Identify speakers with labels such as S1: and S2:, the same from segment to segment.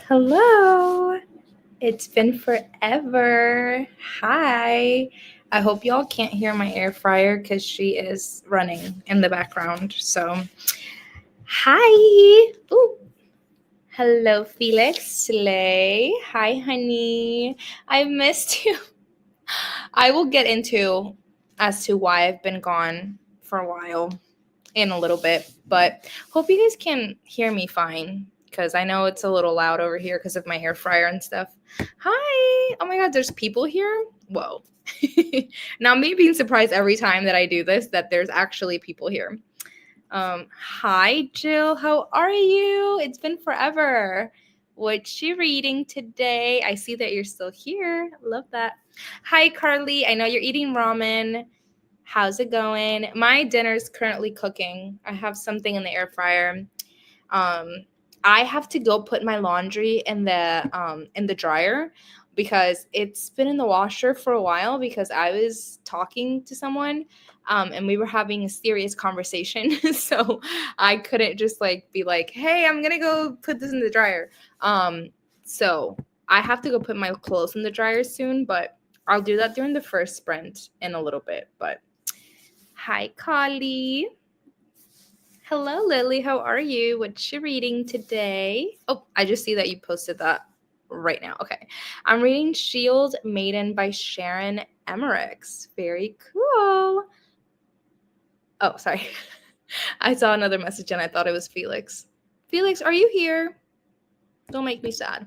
S1: Hello. It's been forever. Hi. I hope y'all can't hear my air fryer because she is running in the background. So, hi. Ooh. Hello, Felix. Slay. Hi, honey. I missed you. I will get into as to why I've been gone for a while in a little bit, but hope you guys can hear me fine because I know it's a little loud over here because of my air fryer and stuff. Hi. Oh my god, there's people here. Whoa. Now me being surprised every time that I do this that there's actually people here. Hi, Jill. How are you? It's been forever. What's she reading today? I see that you're still here. Love that. Hi, Carly. I know you're eating ramen. How's it going? My dinner's currently cooking. I have something in the air fryer. Um, I have to go put my laundry in the dryer because it's been in the washer for a while because I was talking to someone and we were having a serious conversation. So I couldn't just like be like, "Hey, I'm gonna go put this in the dryer." So I have to go put my clothes in the dryer soon, but I'll do that during the first sprint in a little bit. But hi, Kali. Hello, Lily. How are you? What's you reading today? Oh, I just see that you posted that right now. Okay. I'm reading Shield Maiden by Sharon Emmerichs. Very cool. Oh, sorry. I saw another message and I thought it was Felix. Felix, are you here? Don't make me sad.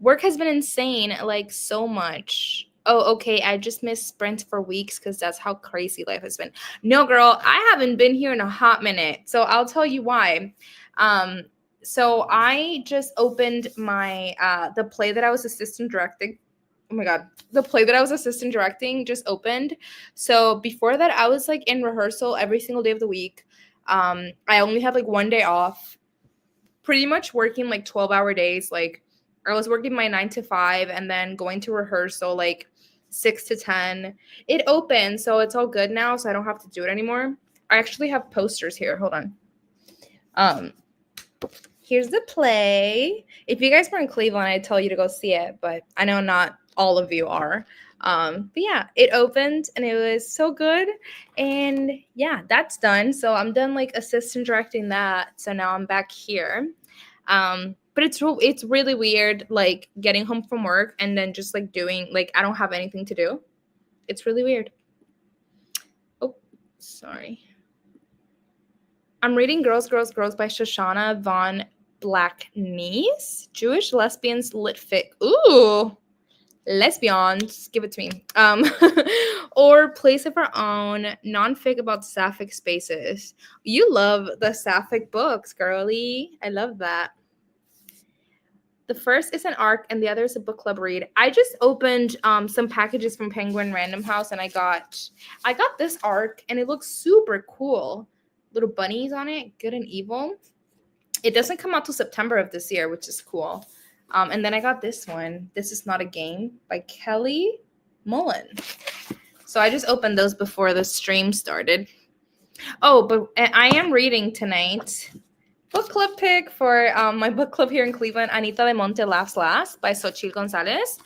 S1: Work has been insane, like so much. Oh, okay. I just missed sprints for weeks because that's how crazy life has been. No, girl, I haven't been here in a hot minute. So I'll tell you why. Um, so I just opened my the play that I was assistant directing. Oh my god, the play that I was assistant directing just opened. So before that, I was like in rehearsal every single day of the week. I only had like one day off, pretty much working like 12-hour days. Like I was working my 9 to 5 and then going to rehearsal like 6 to 10. It opened, so it's all good now, so I don't have to do it anymore. I actually have posters here. Hold on. Um, Here's the play. If you guys were in Cleveland, I'd tell you to go see it, but I know not all of you are. But yeah, it opened and it was so good. And yeah, that's done. So I'm done like assistant directing that. So now I'm back here. But it's really weird like getting home from work and then just like doing like I don't have anything to do. It's really weird. Oh, sorry. I'm reading Girls, Girls, Girls by Shoshana von Blackness. Jewish lesbians lit fic. Ooh, lesbians. Give it to me. Or Place of Our Own, non-fic about sapphic spaces. You love the sapphic books, girly. I love that. The first is an arc and the other is a book club read. I just opened some packages from Penguin Random House and I got this arc and it looks super cool. Little bunnies on it, good and evil. It doesn't come out till September of this year, which is cool. And then I got this one. This is Not a Game by Kelly Mullen. So I just opened those before the stream started. Oh, but I am reading tonight. Book club pick for my book club here in Cleveland, Anita de Monte Laughs Last by Xochitl Gonzalez.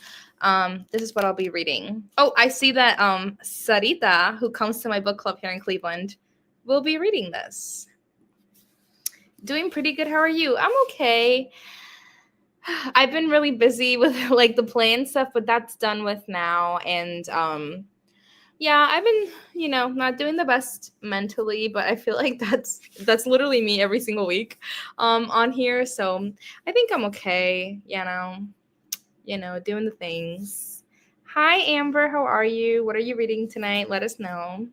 S1: This is what I'll be reading. Oh, I see that Sarita, who comes to my book club here in Cleveland, will be reading this. Doing pretty good. How are you? I'm okay. I've been really busy with like the play and stuff, but that's done with now. And yeah, I've been, not doing the best mentally, but I feel like that's literally me every single week on here. So I think I'm okay, doing the things. Hi, Amber. How are you? What are you reading tonight? Let us know.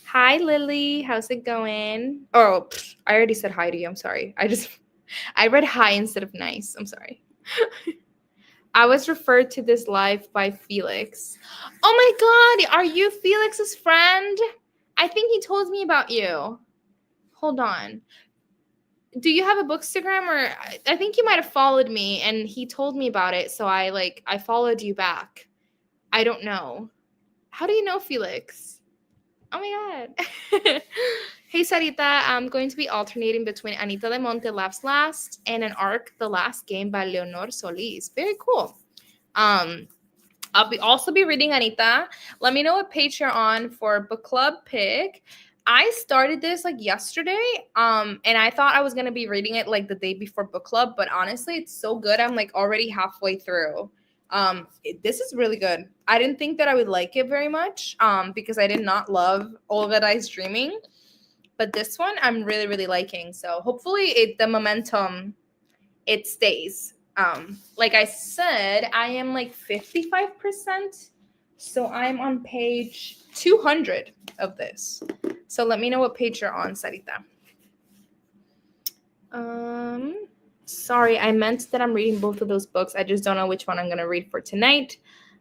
S1: Hi, Lily. How's it going? Oh, I already said hi to you. I'm sorry. I read hi instead of nice. I'm sorry. I was referred to this live by Felix. Oh my god, are you Felix's friend? I think he told me about you. Hold on. Do you have a bookstagram or I think you might have followed me and he told me about it, so I followed you back. I don't know. How do you know Felix? Oh my god. Hey Sarita, I'm going to be alternating between Anita de Monte Laughs Last and an arc, The Last Game by Leonor Solis. Very cool. I'll also be reading Anita. Let me know what page you're on for book club pick. I started this like yesterday, and I thought I was gonna be reading it like the day before book club, but honestly, it's so good. I'm like already halfway through. This is really good. I didn't think that I would like it very much, because I did not love Olga Dice Dreaming, but this one I'm really really liking. So hopefully, the momentum it stays. Like I said, I am like 55%. So I'm on page 200 of this. So let me know what page you're on, Sarita. Sorry, I meant that I'm reading both of those books. I just don't know which one I'm going to read for tonight.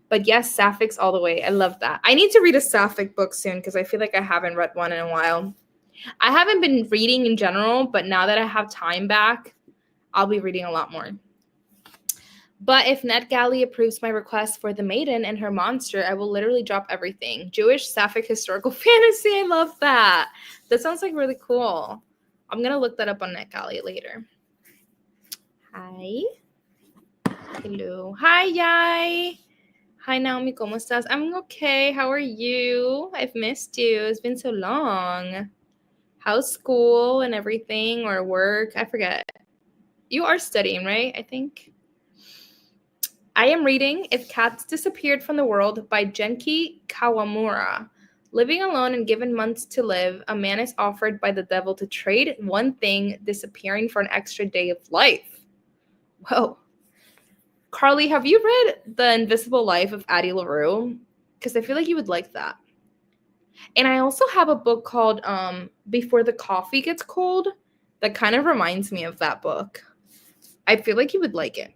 S1: But yes, Sapphics all the way. I love that. I need to read a Sapphic book soon because I feel like I haven't read one in a while. I haven't been reading in general, but now that I have time back, I'll be reading a lot more. But if NetGalley approves my request for The Maiden and her monster, I will literally drop everything. Jewish Sapphic historical fantasy. I love that. That sounds like really cool. I'm going to look that up on NetGalley later. Hi. Hello. Hi, Yai. Hi, Naomi. ¿Cómo estás? I'm okay. How are you? I've missed you. It's been so long. How's school and everything, or work? I forget. You are studying, right? I think. I am reading If Cats Disappeared from the World by Genki Kawamura. Living alone and given months to live, a man is offered by the devil to trade one thing, disappearing for an extra day of life. Whoa. Carly, have you read The Invisible Life of Addie LaRue? Because I feel like you would like that. And I also have a book called Before the Coffee Gets Cold that kind of reminds me of that book. I feel like you would like it.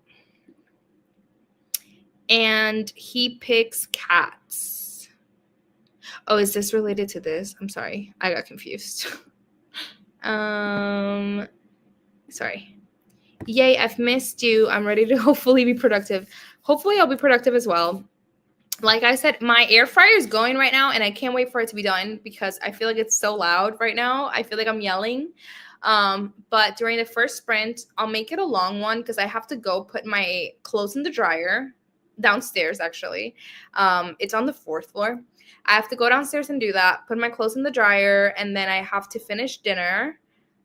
S1: And he picks cats. Oh, is this related to this? I'm sorry. I got confused. Sorry. Yay, I've missed you. I'm ready to hopefully be productive. Hopefully I'll be productive as well. Like I said, my air fryer is going right now, and I can't wait for it to be done because I feel like it's so loud right now. I feel like I'm yelling. But during the first sprint, I'll make it a long one because I have to go put my clothes in the dryer downstairs, actually. It's on the 4th floor. I have to go downstairs and do that, put my clothes in the dryer, and then I have to finish dinner.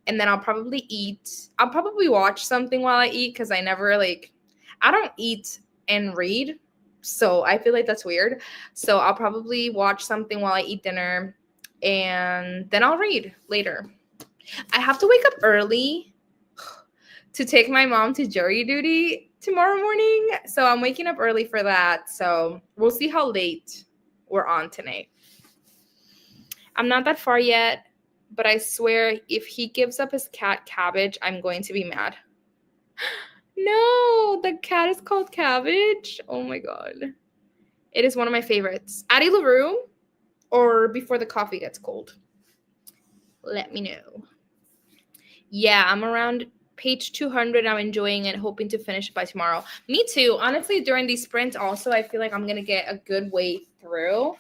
S1: And then I'll probably eat. I'll probably watch something while I eat because I don't eat and read. So I feel like that's weird. So I'll probably watch something while I eat dinner, and then I'll read later. I have to wake up early to take my mom to jury duty tomorrow morning. So I'm waking up early for that. So we'll see how late we're on tonight. I'm not that far yet, but I swear if he gives up his cat Cabbage, I'm going to be mad. No, the cat is called Cabbage. Oh my god. It is one of my favorites. Addie LaRue or Before the Coffee Gets Cold? Let me know. Yeah, I'm around page 200. I'm enjoying it, hoping to finish it by tomorrow. Me too. Honestly, during these sprints also, I feel like I'm going to get a good way through.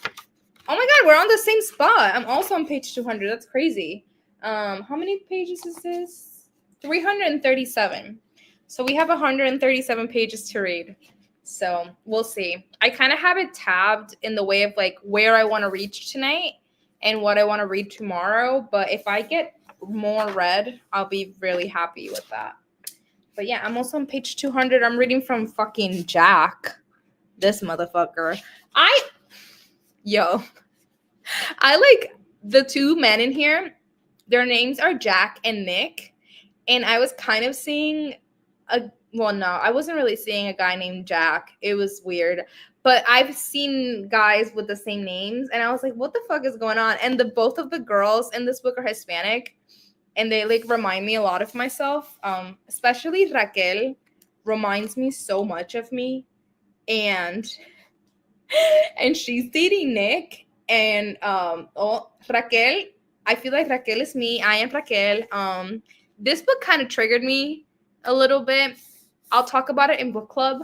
S1: Oh my god, we're on the same spot. I'm also on page 200. That's crazy. How many pages is this? 337. So we have 137 pages to read. So we'll see. I kind of have it tabbed in the way of like where I want to reach tonight and what I want to read tomorrow. But if I get more read, I'll be really happy with that. But yeah, I'm also on page 200. I'm reading from fucking Jack. This motherfucker. I like the two men in here. Their names are Jack and Nick. And I was kind of seeing I wasn't really seeing a guy named Jack. It was weird. But I've seen guys with the same names. And I was like, what the fuck is going on? And both of the girls in this book are Hispanic. And they like remind me a lot of myself. Especially Raquel reminds me so much of me. And she's dating Nick. And Raquel, I feel like Raquel is me. I am Raquel. This book kind of triggered me a little bit. I'll talk about it in book club.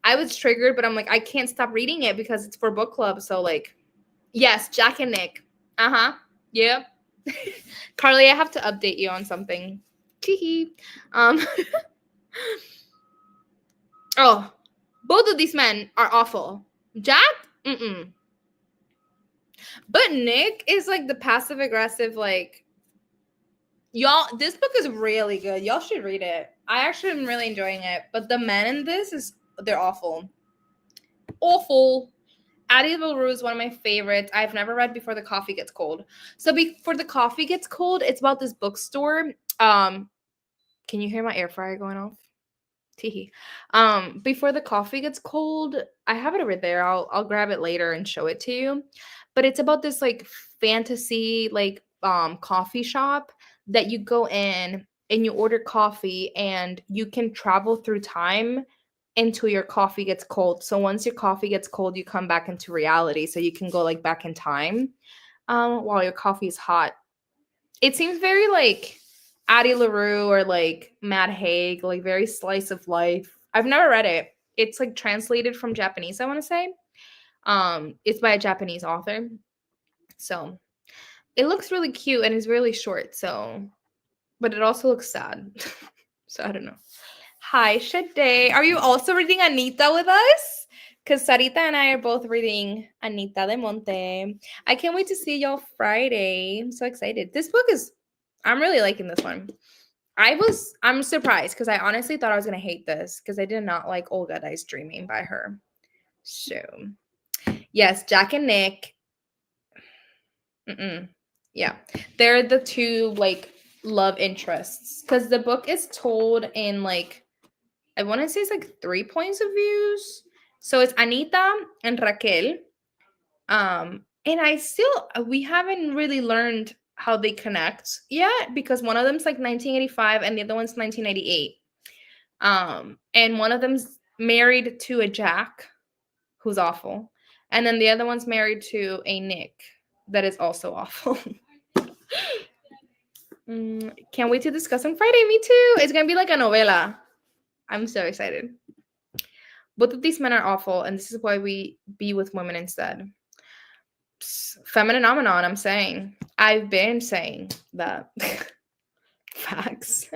S1: I was triggered, but I'm like, I can't stop reading it because it's for book club. So like, yes, Jack and Nick. Uh-huh. Yep. Carly, I have to update you on something. Tee um Oh, both of these men are awful. Jack? Mm-mm. But Nick is like the passive aggressive, like, y'all, this book is really good. Y'all should read it. I actually am really enjoying it. But the men in this they're awful. Awful. Addie LaRue is one of my favorites. I've never read Before the Coffee Gets Cold. So Before the Coffee Gets Cold, it's about this bookstore. Can you hear my air fryer going off? Teehee. Before the Coffee Gets Cold, I have it over there. I'll grab it later and show it to you. But it's about this like fantasy like coffee shop that you go in and you order coffee and you can travel through time until your coffee gets cold. So once your coffee gets cold, you come back into reality. So you can go like back in time while your coffee is hot. It seems very like Addie LaRue or like Matt Haig, like very slice of life. I've never read it. It's like translated from Japanese, I want to say. It's by a Japanese author. So it looks really cute and it's really short. So, but it also looks sad. So I don't know. Hi, Shade. Are you also reading Anita with us? Because Sarita and I are both reading Anita de Monte. I can't wait to see y'all Friday. I'm so excited. This book is, I'm really liking this one. I'm surprised because I honestly thought I was going to hate this because I did not like Olga Dice Dreaming by her. So, yes, Jack and Nick. Yeah, they're the two like love interests because the book is told in like, I want to say it's like 3 points of views. So it's Anita and Raquel. And we haven't really learned how they connect yet because one of them's like 1985 and the other one's 1998. And one of them's married to a Jack who's awful. And then the other one's married to a Nick that is also awful. Can't wait to discuss on Friday. Me too. It's going to be like a novela. I'm so excited. Both of these men are awful, and this is why we be with women instead. Feminine phenomenon, I'm saying. I've been saying that. Facts.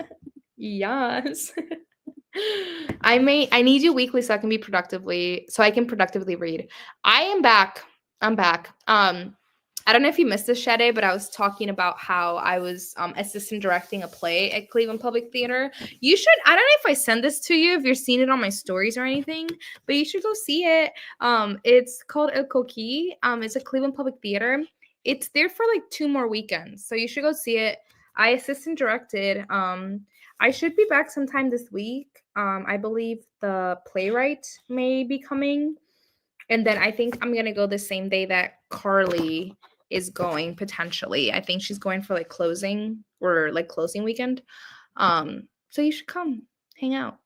S1: Yes. I need you weekly so I can productively read. I am back. I'm back. I don't know if you missed this, Shade, but I was talking about how I was assistant directing a play at Cleveland Public Theater. You should, I don't know if I send this to you, if you're seeing it on my stories or anything, but you should go see it. It's called El Coquí. It's a Cleveland Public Theater. It's there for like 2 more weekends, so you should go see it. I assistant directed. I should be back sometime this week. I believe the playwright may be coming. And then I think I'm going to go the same day that Carly is going potentially. I think she's going for like closing weekend. So you should come hang out.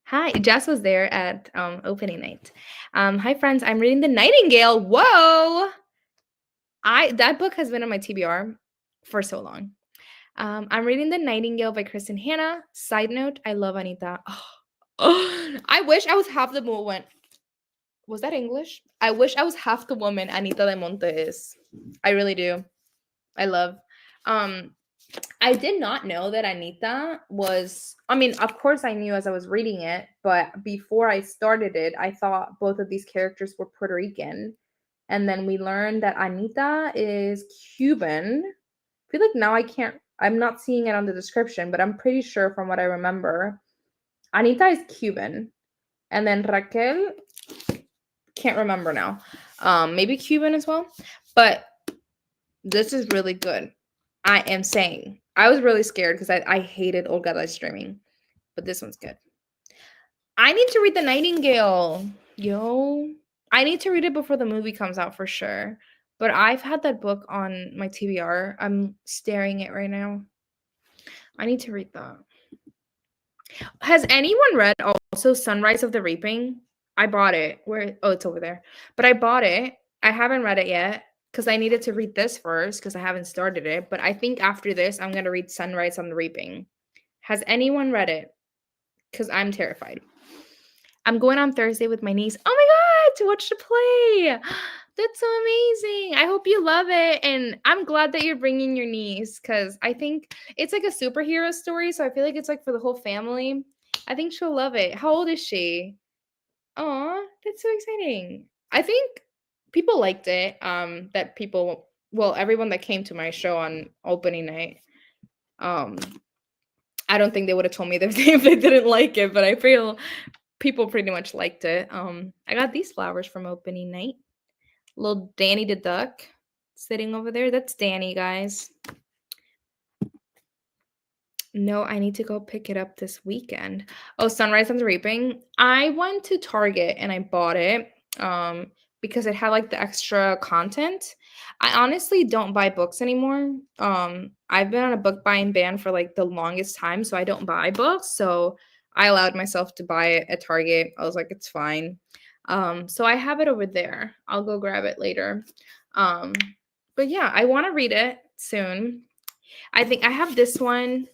S1: Hi, Jess was there at opening night. Hi friends, I'm reading The Nightingale. Whoa! That book has been on my TBR for so long. I'm reading The Nightingale by Kristen Hanna. Side note, I love Anita. Oh, I wish I was half the woman. Was that English? I wish I was half the woman Anita de Monte is. I really do. I love. I did not know that Anita was, I mean, of course I knew as I was reading it, but before I started it, I thought both of these characters were Puerto Rican. And then we learned that Anita is Cuban. I feel like now I'm not seeing it on the description, but I'm pretty sure from what I remember, Anita is Cuban. And then Raquel, can't remember now. Maybe Cuban as well. But this is really good. I am saying. I was really scared because I hated Olga Dice Streaming. But this one's good. I need to read The Nightingale. Yo. I need to read it before the movie comes out for sure. But I've had that book on my TBR. I'm staring it right now. I need to read that. Has anyone read also Sunrise of the Reaping? I bought it. It's over there. But I bought it. I haven't read it yet because I needed to read this first because I haven't started it. But I think after this, I'm going to read Sunrise on the Reaping. Has anyone read it? Because I'm terrified. I'm going on Thursday with my niece. Oh my God, to watch the play. That's so amazing. I hope you love it. And I'm glad that you're bringing your niece because I think it's like a superhero story. So I feel like it's like for the whole family. I think she'll love it. How old is she? Aw, that's so exciting. I think people liked it. That people, well, everyone that came to my show on opening night, um, I don't think they would have told me if they didn't like it, but I feel people pretty much liked it. I got these flowers from opening night. Little Danny the duck sitting over there. That's Danny, guys. No, I need to go pick it up this weekend. Oh, Sunrise on the Reaping. I went to Target and I bought it because it had like the extra content. I honestly don't buy books anymore. I've been on a book buying ban for like the longest time, so I don't buy books. So I allowed myself to buy it at Target. I was like, it's fine. So I have it over there. I'll go grab it later. Um, but yeah, I want to read it soon. I think I have this one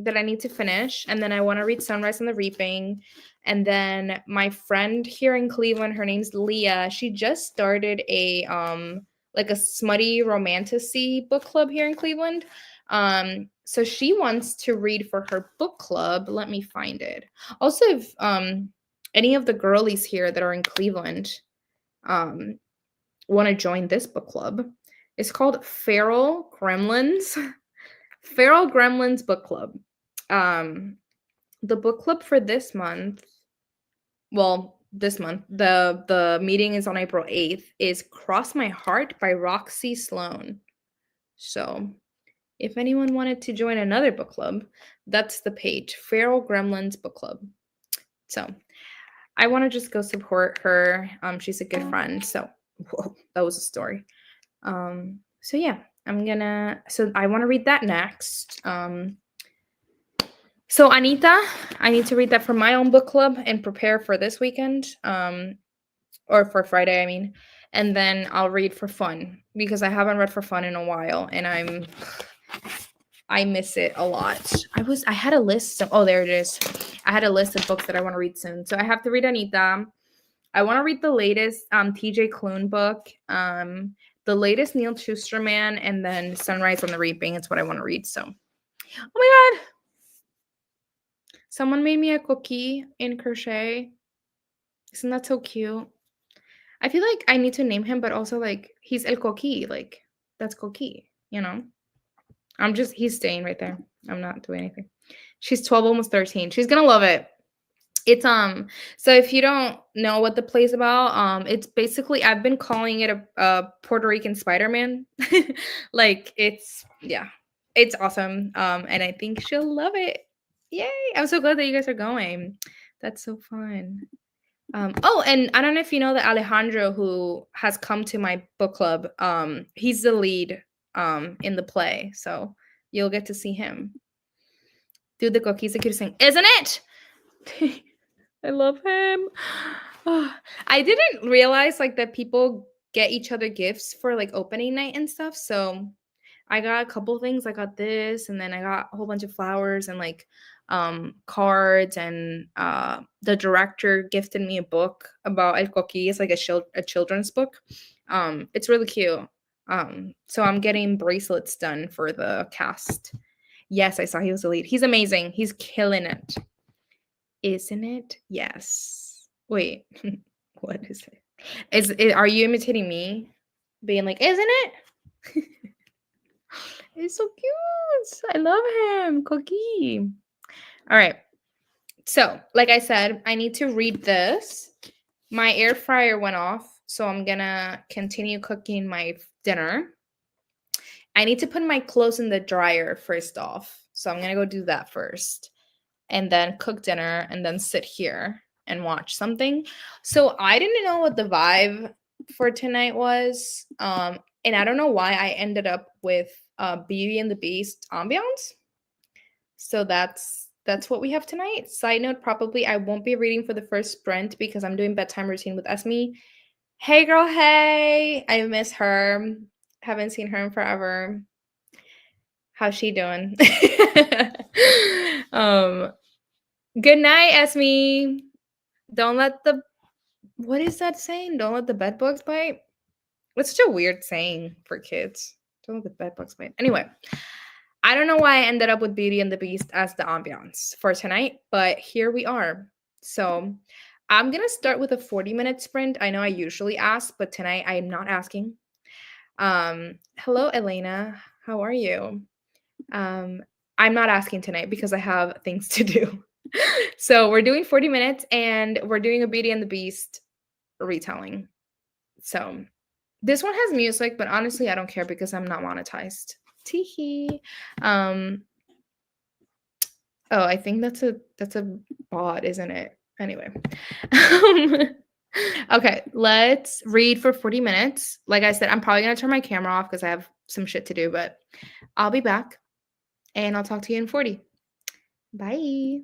S1: that I need to finish, and then I want to read Sunrise and the Reaping. And then my friend here in Cleveland, her name's Leah. She just started a like a smutty romantasy book club here in Cleveland. So she wants to read for her book club. Let me find it. Also, if any of the girlies here that are in Cleveland um want to join this book club, it's called Feral Gremlins. Feral Gremlins Book Club. The book club for this month, well, this month, the meeting is on April 8th, is Cross My Heart by Roxy Sloan. So, if anyone wanted to join another book club, that's the page, Feral Gremlins Book Club. So, I want to just go support her. She's a good friend. So, whoa, that was a story. So yeah, so I want to read that next. So Anita, I need to read that for my own book club and prepare for this weekend, or for Friday, I mean. And then I'll read for fun because I haven't read for fun in a while, and I miss it a lot. I had a list of, oh, there it is. I had a list of books that I want to read soon. So I have to read Anita. I want to read the latest TJ Klune book, the latest Neil Shusterman, and then Sunrise on the Reaping. It's what I want to read. So, oh my God. Someone made me a cookie in crochet. Isn't that so cute? I feel like I need to name him, but also like he's El Coqui. Like that's Coqui, you know? He's staying right there. I'm not doing anything. She's 12, almost 13. She's gonna love it. It's so if you don't know what the play's about, it's basically I've been calling it a Puerto Rican Spider-Man. Like it's awesome. And I think she'll love it. Yay! I'm so glad that you guys are going. That's so fun. Oh, and I don't know if you know that Alejandro, who has come to my book club, he's the lead in the play, so you'll get to see him. Dude, the cookies the cutest thing, isn't it? I love him. Oh, I didn't realize like that people get each other gifts for like opening night and stuff. So I got a couple things. I got this, and then I got a whole bunch of flowers and like cards, and the director gifted me a book about El Coqui. It's like a children's book. It's really cute. So I'm getting bracelets done for the cast. Yes, I saw he was the lead. He's amazing. He's killing it. Isn't it? Yes. Wait. What is it? Are you imitating me? Being like, isn't it? It's so cute. I love him. Cookie. All right. So, like I said, I need to read this. My air fryer went off, so I'm gonna continue cooking my dinner. I need to put my clothes in the dryer first off. So I'm gonna go do that first. And then cook dinner and then sit here and watch something. So I didn't know what the vibe for tonight was. And I don't know why I ended up with Beauty and the Beast ambiance. So that's what we have tonight. Side note, probably I won't be reading for the first sprint because I'm doing bedtime routine with Esme. Hey girl, hey. I miss her. Haven't seen her in forever. How's she doing? Good night, Esme. Don't let the what is that saying? Don't let the bed bugs bite. What's such a weird saying for kids? Don't look at bedbugs, man. Anyway, I don't know why I ended up with Beauty and the Beast as the ambiance for tonight, but here we are. So I'm gonna start with a 40-minute sprint. I know I usually ask, but tonight I am not asking. Hello, Elena. How are you? Um, I'm not asking tonight because I have things to do. So we're doing 40 minutes and we're doing a Beauty and the Beast retelling. So this one has music, but honestly, I don't care because I'm not monetized. Teehee. Um, oh, I think that's a bot, isn't it? Anyway. Okay, let's read for 40 minutes. Like I said, I'm probably gonna turn my camera off because I have some shit to do, but I'll be back and I'll talk to you in 40. Bye.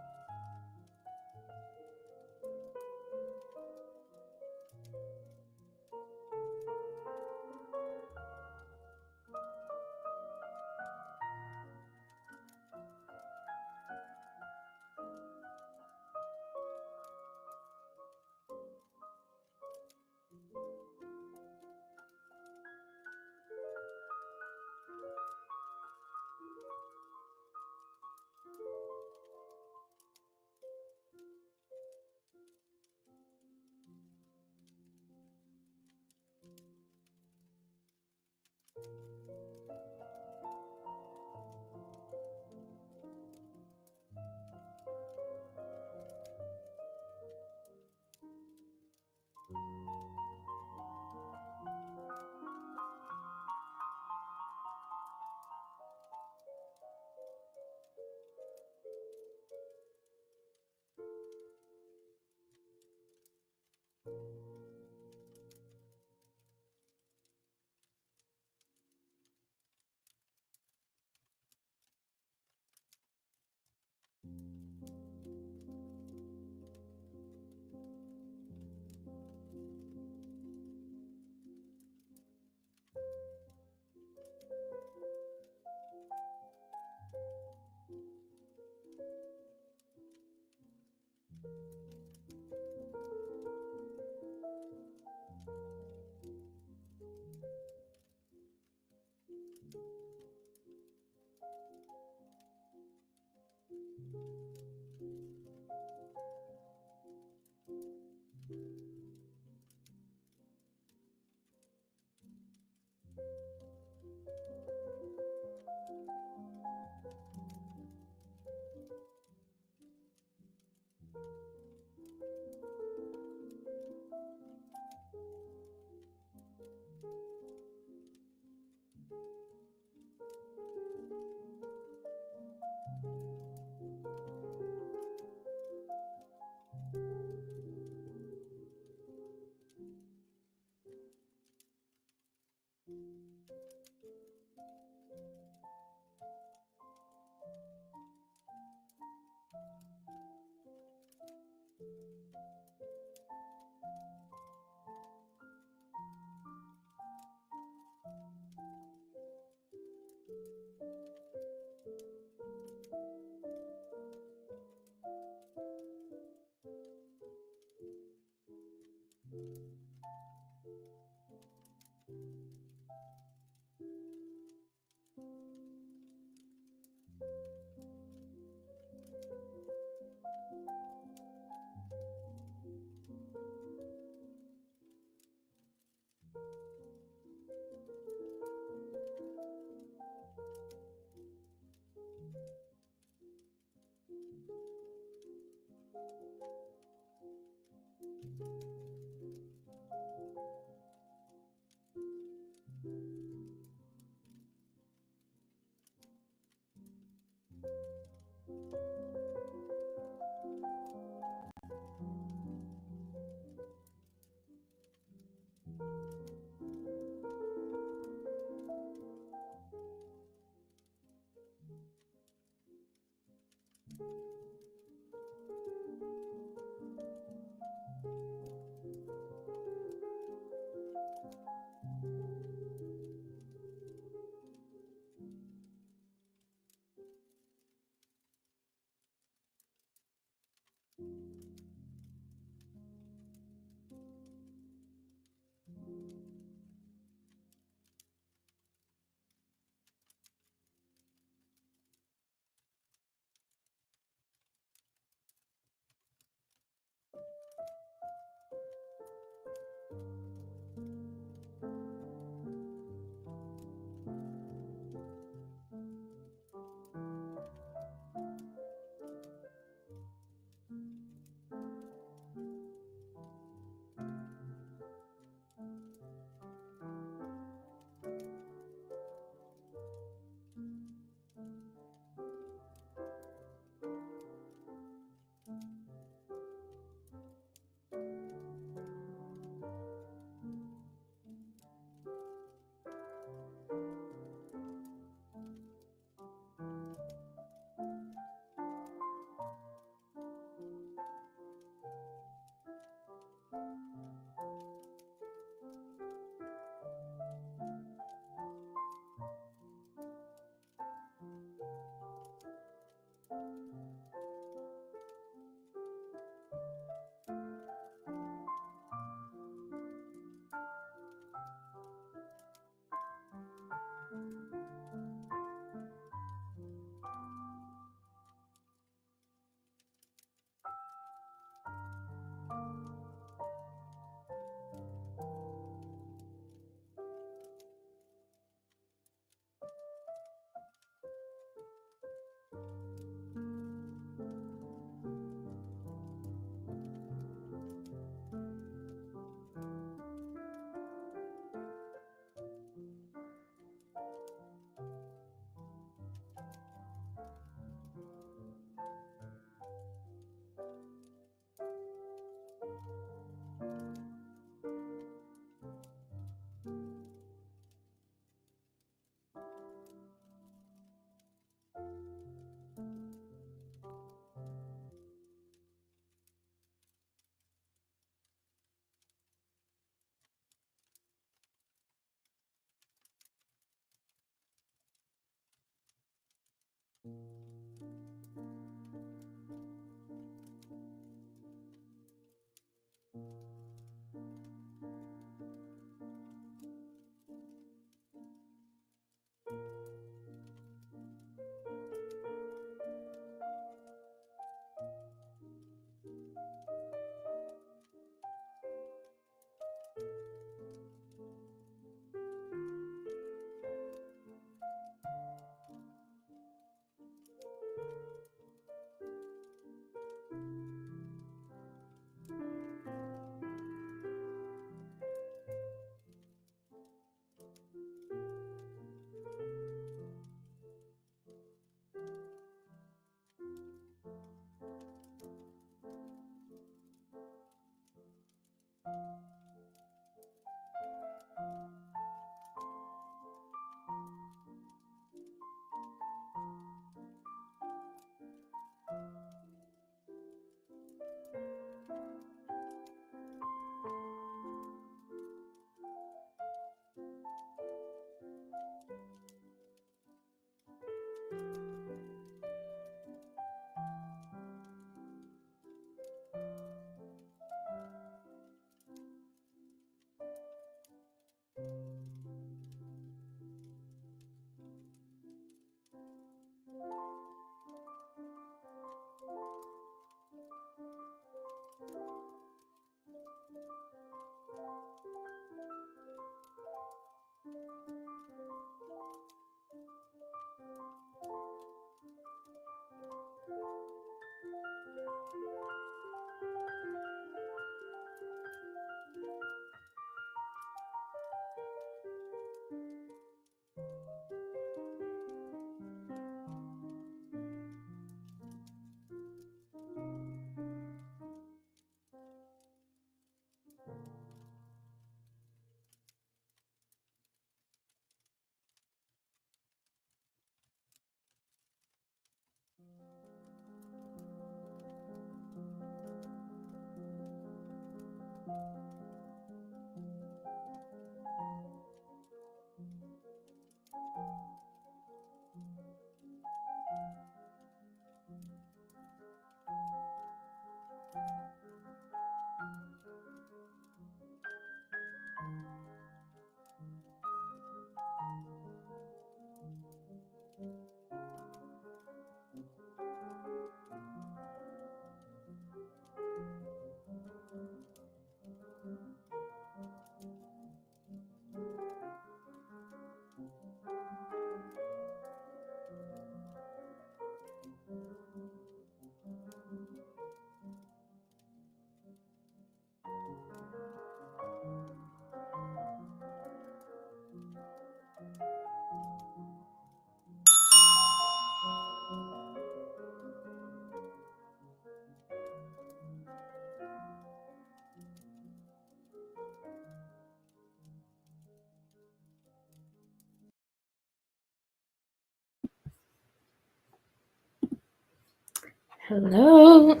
S1: Hello.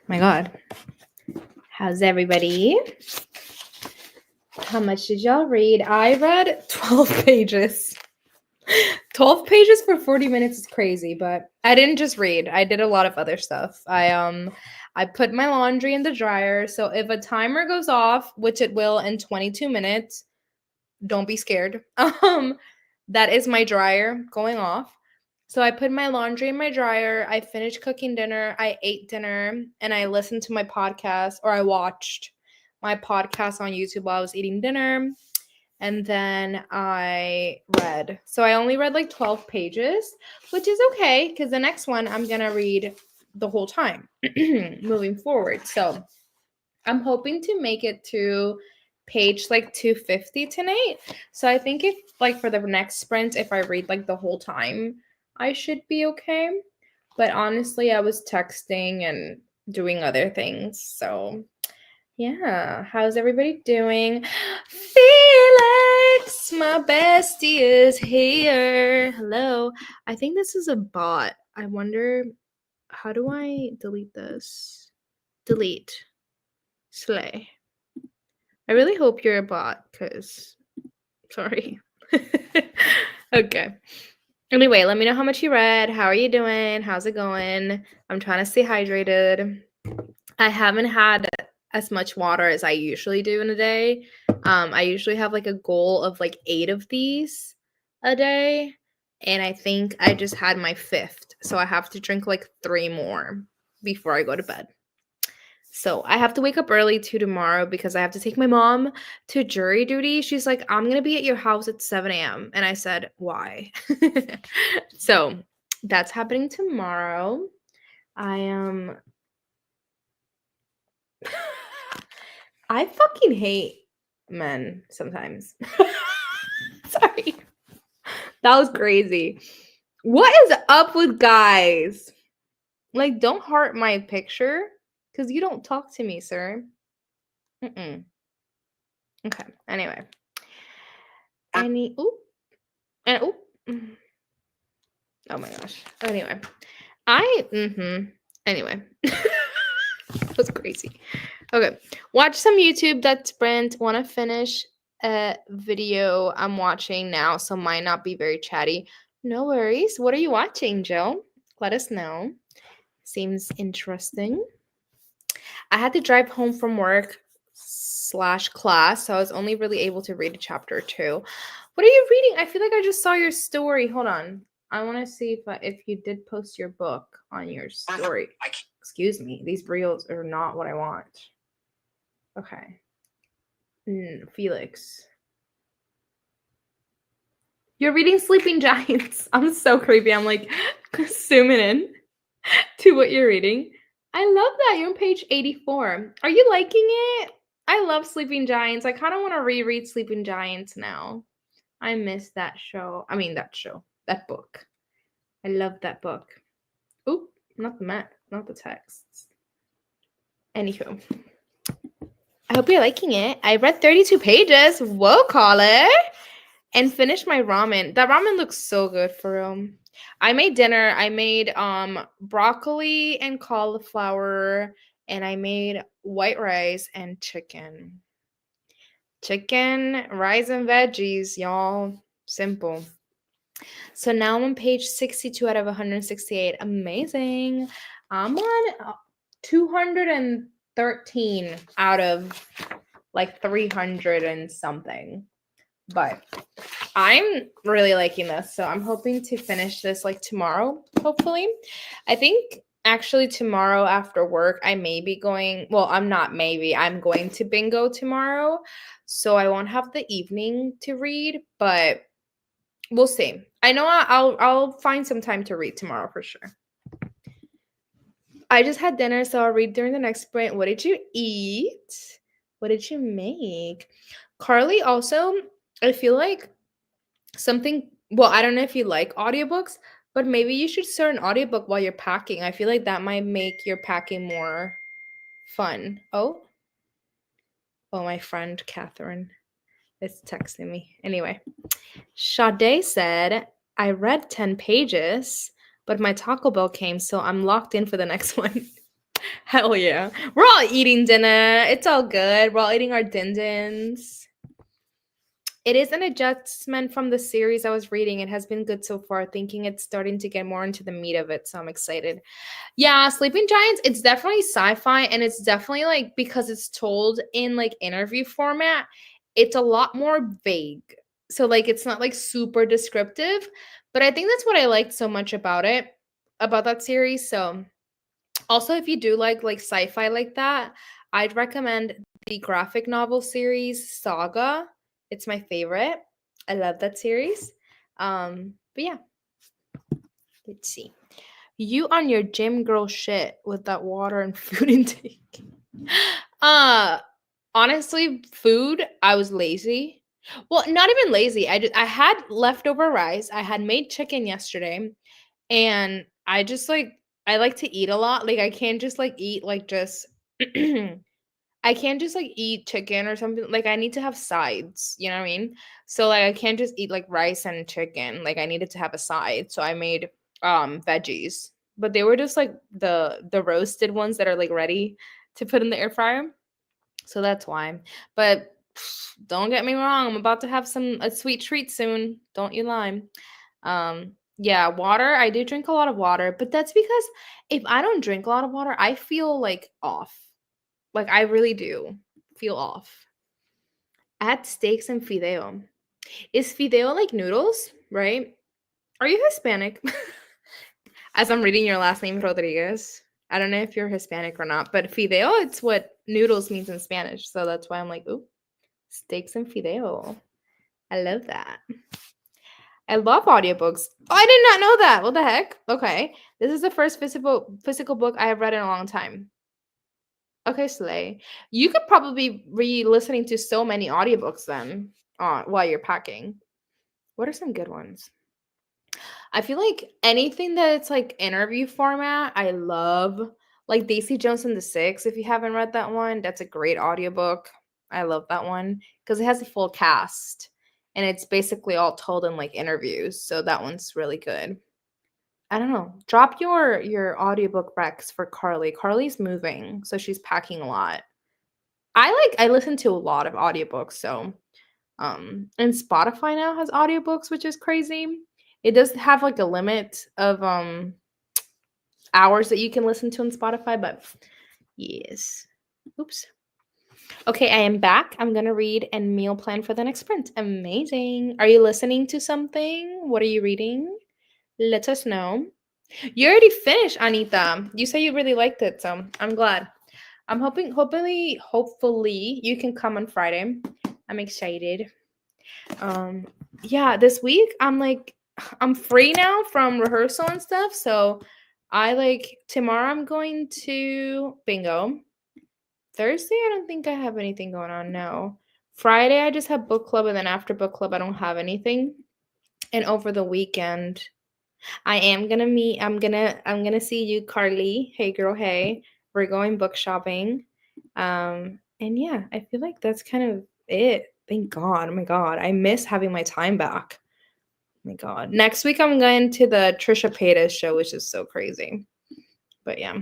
S1: My God. How's everybody? How much did y'all read? I read 12 pages. 12 pages for 40 minutes is crazy, but I didn't just read. I did a lot of other stuff. I put my laundry in the dryer, so if a timer goes off, which it will in 22 minutes, don't be scared. That is my dryer going off. So I put my laundry in my dryer. I finished cooking dinner. I ate dinner and I listened to my podcast, or I watched my podcast on YouTube while I was eating dinner. And then I read. So I only read like 12 pages, which is okay because the next one I'm going to read the whole time moving forward. So I'm hoping to make it to page like 250 tonight. So I think if like for the next sprint, if I read like the whole time, I should be okay. But honestly, I was texting and doing other things. So yeah, how's everybody doing? Felix, my bestie is here. Hello. I think this is a bot. I wonder, how do I delete this? Delete. Slay. I really hope you're a bot, because, sorry. Okay. Anyway, let me know how much you read. How are you doing? How's it going? I'm trying to stay hydrated. I haven't had as much water as I usually do in a day. I usually have like a goal of like 8 of these a day, and I think I just had my 5th. So I have to drink like 3 more before I go to bed. So I have to wake up early too tomorrow because I have to take my mom to jury duty. She's like, I'm going to be at your house at 7 a.m. And I said, why? So that's happening tomorrow. I am. I fucking hate men sometimes. Sorry. That was crazy. What is up with guys? Like, don't heart my picture because you don't talk to me, sir. Okay. Anyway. Oh my gosh. Anyway. Anyway. That was crazy. Okay. Watch some YouTube. That's Brent. Want to finish a video I'm watching now, so might not be very chatty. No worries. What are you watching, Jill? Let us know. Seems interesting. I had to drive home from work / class, so I was only really able to read a chapter or 2. What are you reading? I feel like I just saw your story. Hold on. I want to see if you did post your book on your story. Excuse me. These reels are not what I want. Okay. Felix. You're reading Sleeping Giants. I'm so creepy. I'm like zooming in to what you're reading. I love that. You're on page 84. Are you liking it? I love Sleeping Giants. I kind of want to reread Sleeping Giants now. I miss that show. I mean, that book. I love that book. Oop, not the map, not the texts. Anywho, I hope you're liking it. I read 32 pages. Whoa, caller. And finished my ramen. That ramen looks so good for real. I made dinner. I made broccoli and cauliflower, and I made white rice and chicken. Chicken, rice, and veggies, y'all. Simple. So now I'm on page 62 out of 168. Amazing. I'm on 213 out of like 300 and something. But I'm really liking this. So I'm hoping to finish this like tomorrow, hopefully. I think actually tomorrow after work, I may be going. Well, I'm going to bingo tomorrow. So I won't have the evening to read, but we'll see. I know I'll find some time to read tomorrow for sure. I just had dinner, so I'll read during the next sprint. What did you eat? What did you make? Carly also, I feel like something, well, I don't know if you like audiobooks, but maybe you should start an audiobook while you're packing. I feel like that might make your packing more fun. Oh, my friend Catherine is texting me. Anyway, Sade said, I read 10 pages. but my Taco Bell came, so I'm locked in for the next one. Hell yeah. We're all eating dinner. It's all good. We're all eating our din-dins. It is an adjustment from the series I was reading. It has been good so far, thinking it's starting to get more into the meat of it, so I'm excited. Yeah, Sleeping Giants, it's definitely sci-fi and it's definitely like because it's told in like interview format, it's a lot more vague. So like it's not like super descriptive, but I think that's what I liked so much about it, about that series. So also if you do like sci-fi like that, I'd recommend the graphic novel series Saga. It's my favorite. I love that series. But yeah, let's see. You on your gym girl shit with that water and food intake. Uh Honestly, food, I was lazy. Well, not even lazy. I had leftover rice. I had made chicken yesterday and I just like I like to eat a lot. Like I can't just like eat like just I can't just like eat chicken or something. Like I need to have sides, you know what I mean? So like I can't just eat like rice and chicken. Like I needed to have a side. So I made veggies. But they were just like the roasted ones that are like ready to put in the air fryer. So that's why. But don't get me wrong, I'm about to have a sweet treat soon. Don't you lie. Yeah, water. I do drink a lot of water, but that's because if I don't drink a lot of water, I feel like off. Like I really do feel off. I had steaks and fideo. Is fideo like noodles, right? Are you Hispanic? As I'm reading your last name, Rodriguez. I don't know if you're Hispanic or not, but fideo, it's what noodles means in Spanish. So that's why I'm like, ooh, steaks and fideo. I love that. I love audiobooks. Oh, I did not know that. What the heck? Okay. This is the first physical book I have read in a long time. Okay, Slay. You could probably be listening to so many audiobooks then while you're packing. What are some good ones? I feel like anything that's like interview format, I love. Like Daisy Jones and the Six, if you haven't read that one, that's a great audiobook. I love that one because it has a full cast and it's basically all told in like interviews. So that one's really good. I don't know. Drop your audiobook Rex for Carly. Carly's moving, so she's packing a lot. I listen to a lot of audiobooks, so and Spotify now has audiobooks, which is crazy. It does have like a limit of hours that you can listen to on Spotify, but yes. Oops. Okay, I am back. I'm gonna read and meal plan for the next sprint. Amazing. Are you listening to something? What are you reading? Let us know. You already finished, Anita. You said you really liked it, so I'm glad. I'm hopefully you can come on Friday. I'm excited. Um, yeah, this week I'm free now from rehearsal and stuff, so I like tomorrow I'm going to bingo. Thursday I don't think I have anything going on. No. Friday I just have book club and then after book club I don't have anything. And over the weekend I am gonna meet. I'm gonna see you, Carly. Hey, girl. Hey, we're going book shopping. And yeah, I feel like that's kind of it. Thank God. Oh my God, I miss having my time back. Oh my God. Next week I'm going to the Trisha Paytas show, which is so crazy. But yeah,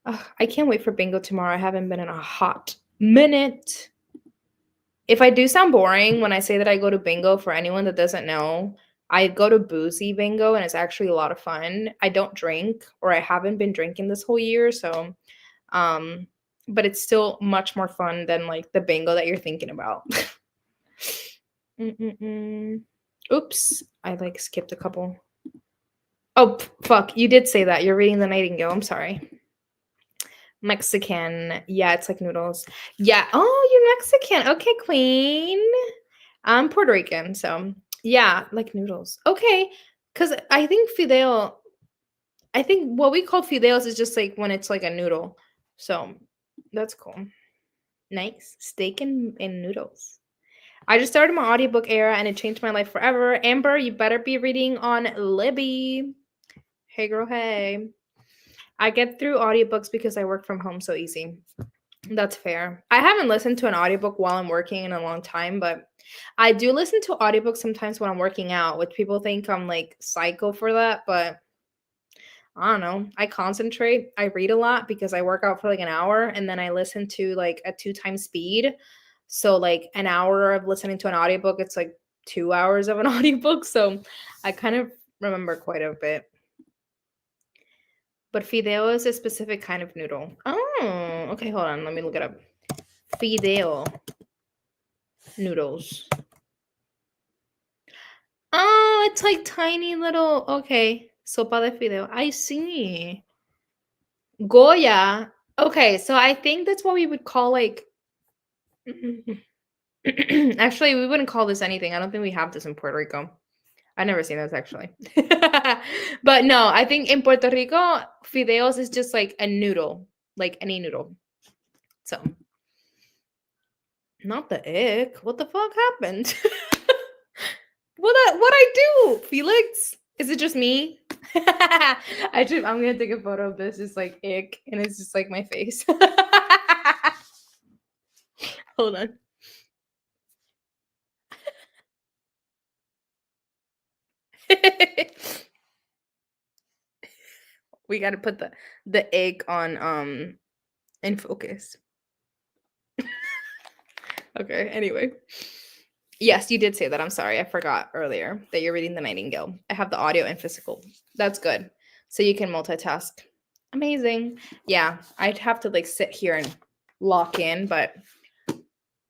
S1: ugh, I can't wait for bingo tomorrow. I haven't been in a hot minute. If I do sound boring when I say that I go to bingo, for anyone that doesn't know, I go to boozy bingo and it's actually a lot of fun. I don't drink or I haven't been drinking this whole year, so um but it's still much more fun than like the bingo that you're thinking about. Mm-mm-mm. Oops, I like skipped a couple. Oh, fuck, you did say that. You're reading The Nightingale. I'm sorry. Mexican. Yeah, it's like noodles. Yeah. Oh, you're Mexican. Okay, queen. I'm Puerto Rican, so yeah, like noodles. Okay, because I think what we call fideos is just like when it's like a noodle. So that's cool. Nice. Steak and noodles. I just started my audiobook era and it changed my life forever. Amber, you better be reading on Libby. Hey girl, hey. I get through audiobooks because I work from home so easy. That's fair. I haven't listened to an audiobook while I'm working in a long time, but I do listen to audiobooks sometimes when I'm working out, which people think I'm like psycho for that, but I don't know. I concentrate. I read a lot because I work out for like an hour and then I listen to like a 2 times speed. So like an hour of listening to an audiobook, it's like 2 hours of an audiobook. So I kind of remember quite a bit. But fideo is a specific kind of noodle. Oh, okay, hold on. Let me look it up. Fideo noodles. Oh, it's like tiny little. Okay, sopa de fideo. I see. Goya. Okay, so I think that's what we would call like. Actually, we wouldn't call this anything. I don't think we have this in Puerto Rico. I've never seen this actually. But no, I think in Puerto Rico, fideos is just like a noodle, like any noodle. So, not the ick. What the fuck happened? What I do, Felix? Is it just me? I'm gonna take a photo of this. It's like ick, and it's just like my face. Hold on. We gotta put the egg on in focus. Okay, anyway. Yes, you did say that. I'm sorry. I forgot earlier that you're reading The Nightingale. I have the audio and physical. That's good. So you can multitask. Amazing. Yeah, I'd have to like sit here and lock in, but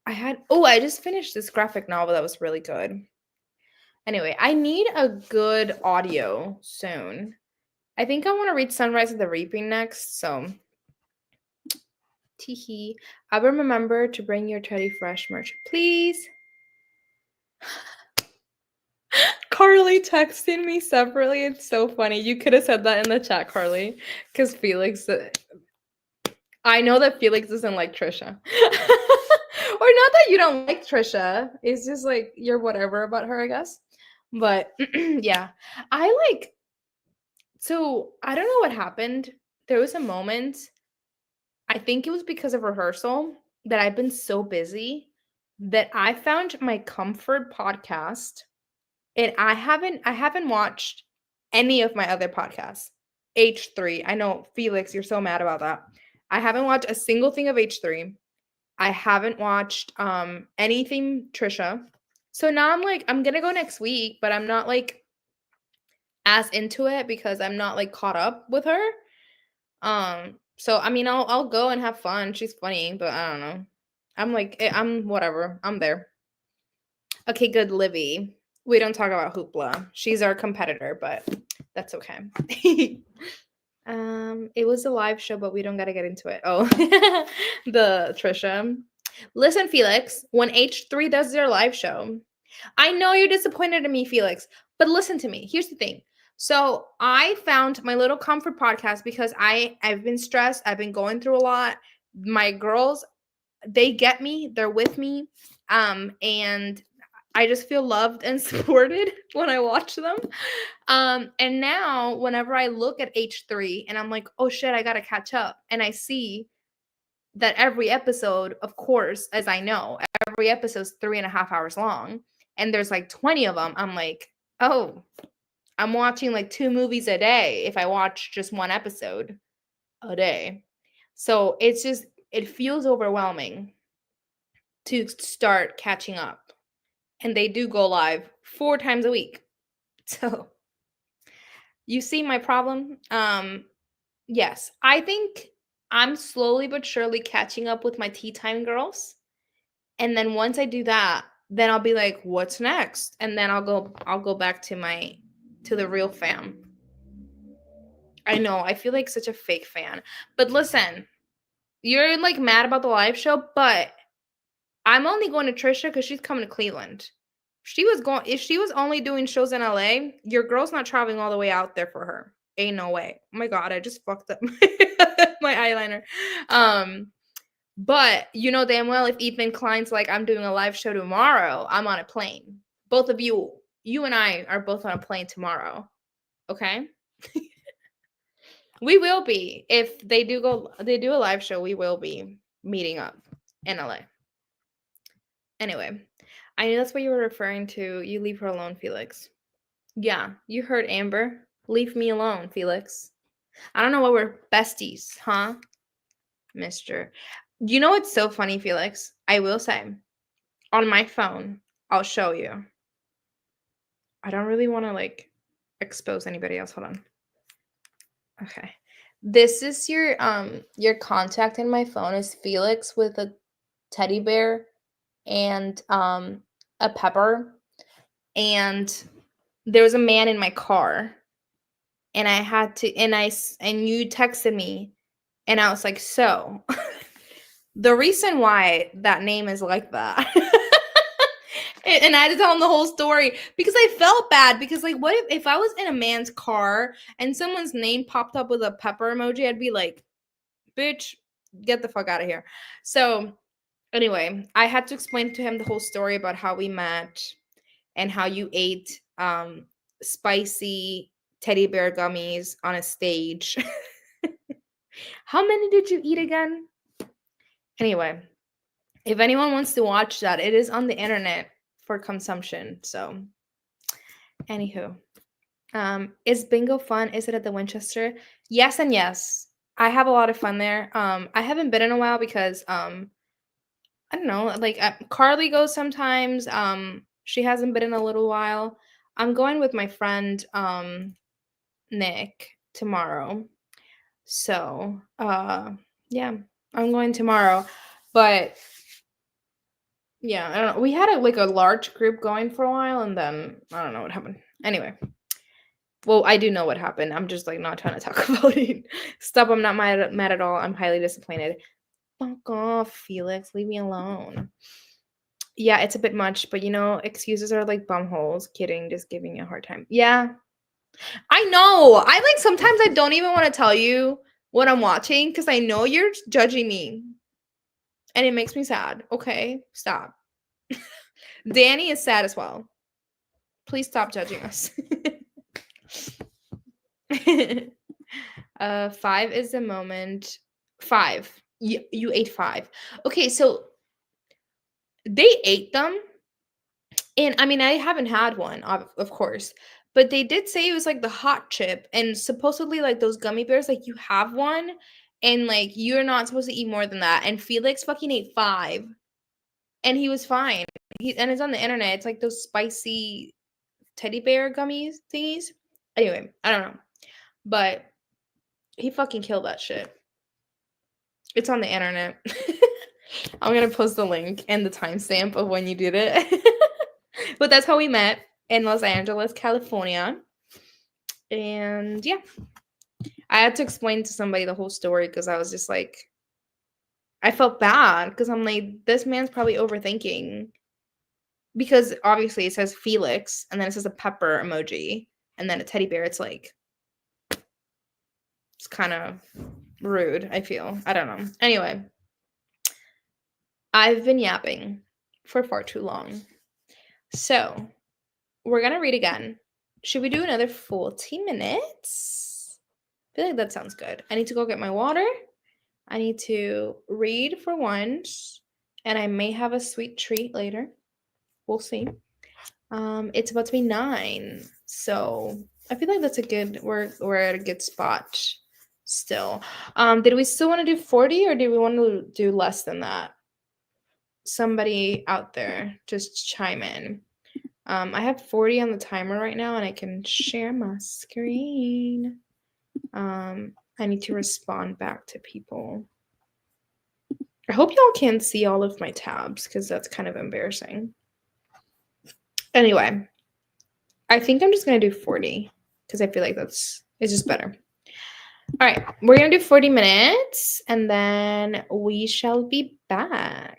S1: I just finished this graphic novel that was really good. Anyway, I need a good audio soon. I think I want to read Sunrise of the Reaping next, so teehee. I will remember to bring your Teddy Fresh merch, please. Carly texted me separately. It's so funny. You could have said that in the chat, Carly, because Felix. I know that Felix doesn't like Trisha, or not that you don't like Trisha. It's just like you're whatever about her, I guess. But yeah, I like. So I don't know what happened. There was a moment. I think it was because of rehearsal that I've been so busy that I found my comfort podcast. And I haven't watched any of my other podcasts. H3. I know, Felix, you're so mad about that. I haven't watched a single thing of H3. I haven't watched anything Trisha. So now I'm like, I'm gonna go next week, but I'm not like as into it because I'm not like caught up with her. So I mean I'll go and have fun. She's funny, but I don't know. I'm like I'm whatever. I'm there. Okay, good, Livy. We don't talk about Hoopla. She's our competitor, but that's okay. It was a live show, but we don't gotta get into it. Oh, the Trisha. Listen, Felix, when H3 does their live show, I know you're disappointed in me, Felix, but listen to me. Here's the thing. So I found my little comfort podcast because I've been stressed. I've been going through a lot. My girls, they get me. They're with me. And I just feel loved and supported when I watch them. And now whenever I look at H3 and I'm like, oh shit, I gotta catch up. And I see that every episode, of course, as I know, every episode's 3.5 hours long, and there's like 20 of them. I'm like, oh, I'm watching like 2 movies a day if I watch just one episode a day. So it feels overwhelming to start catching up. And they do go live 4 times a week. So you see my problem? Yes, I think I'm slowly but surely catching up with my tea time girls. And then once I do that, then I'll be like, what's next? And then I'll go back to the real fam. I know, I feel like such a fake fan. But listen, you're like mad about the live show, but I'm only going to Trisha because she's coming to Cleveland. If she was only doing shows in LA, your girl's not traveling all the way out there for her. Ain't no way. Oh my god, I just fucked up my eyeliner. But you know damn well if Ethan Klein's like, I'm doing a live show tomorrow, I'm on a plane. Both of you and I are both on a plane tomorrow. Okay? We will be. If they do a live show, we will be meeting up in LA. Anyway, I knew that's what you were referring to. You leave her alone, Felix. Yeah, you heard Amber. Leave me alone, Felix. I don't know why we're besties, huh, mister? You know what's so funny, Felix? I will say, on my phone, I'll show you. I don't really want to like expose anybody else. Hold on. Okay. This is your contact in my phone is Felix with a teddy bear and a pepper, and there was a man in my car, and I had to and you texted me, and I was like, "So, the reason why that name is like that." And I had to tell him the whole story because I felt bad because like what if I was in a man's car and someone's name popped up with a pepper emoji, I'd be like, "Bitch, get the fuck out of here." So, anyway, I had to explain to him the whole story about how we met and how you ate spicy teddy bear gummies on a stage. How many did you eat again? Anyway, if anyone wants to watch that, it is on the internet for consumption. So, anywho, is bingo fun? Is it at the Winchester? Yes and yes. I have a lot of fun there. I haven't been in a while because I don't know, like Carly goes sometimes. She hasn't been in a little while. I'm going with my friend Nick tomorrow. So, yeah, I'm going tomorrow. But yeah, I don't know. We had like a large group going for a while, and then I don't know what happened. Anyway, well, I do know what happened. I'm just like not trying to talk about it. Stop. I'm not mad at all. I'm highly disappointed. Fuck off, Felix. Leave me alone. Yeah, it's a bit much, but you know, excuses are like bum holes. Kidding, just giving you a hard time. Yeah, I know. I like sometimes I don't even want to tell you what I'm watching because I know you're judging me and it makes me sad. Okay, stop. Danny is sad as well. Please stop judging us. 5 is the moment. 5. You ate 5. Okay, so they ate them. And I mean, I haven't had one, of course, but they did say it was like the hot chip, and supposedly like those gummy bears, like you have one, and like you're not supposed to eat more than that. And Felix fucking ate 5, and he was fine. And it's on the internet. It's like those spicy teddy bear gummies thingies. Anyway, I don't know, but he fucking killed that shit. It's on the internet. I'm gonna post the link and the timestamp of when you did it. But that's how we met in Los Angeles, California. And yeah, I had to explain to somebody the whole story because I was just like, I felt bad because I'm like, this man's probably overthinking. Because obviously it says Felix and then it says a pepper emoji and then a teddy bear. It's like, it's kind of rude, I feel. I don't know. Anyway, I've been yapping for far too long. So we're going to read again. Should we do another 40 minutes? I feel like that sounds good. I need to go get my water. I need to read for once, and I may have a sweet treat later. We'll see. It's about to be 9, so I feel like that's a good. We're at a good spot still. Did we still want to do 40, or do we want to do less than that? Somebody out there, just chime in. I have 40 on the timer right now, and I can share my screen. I need to respond back to people. I hope y'all can see all of my tabs because that's kind of embarrassing. Anyway, I think I'm just going to do 40 because I feel like it's just better. All right, we're going to do 40 minutes and then we shall be back.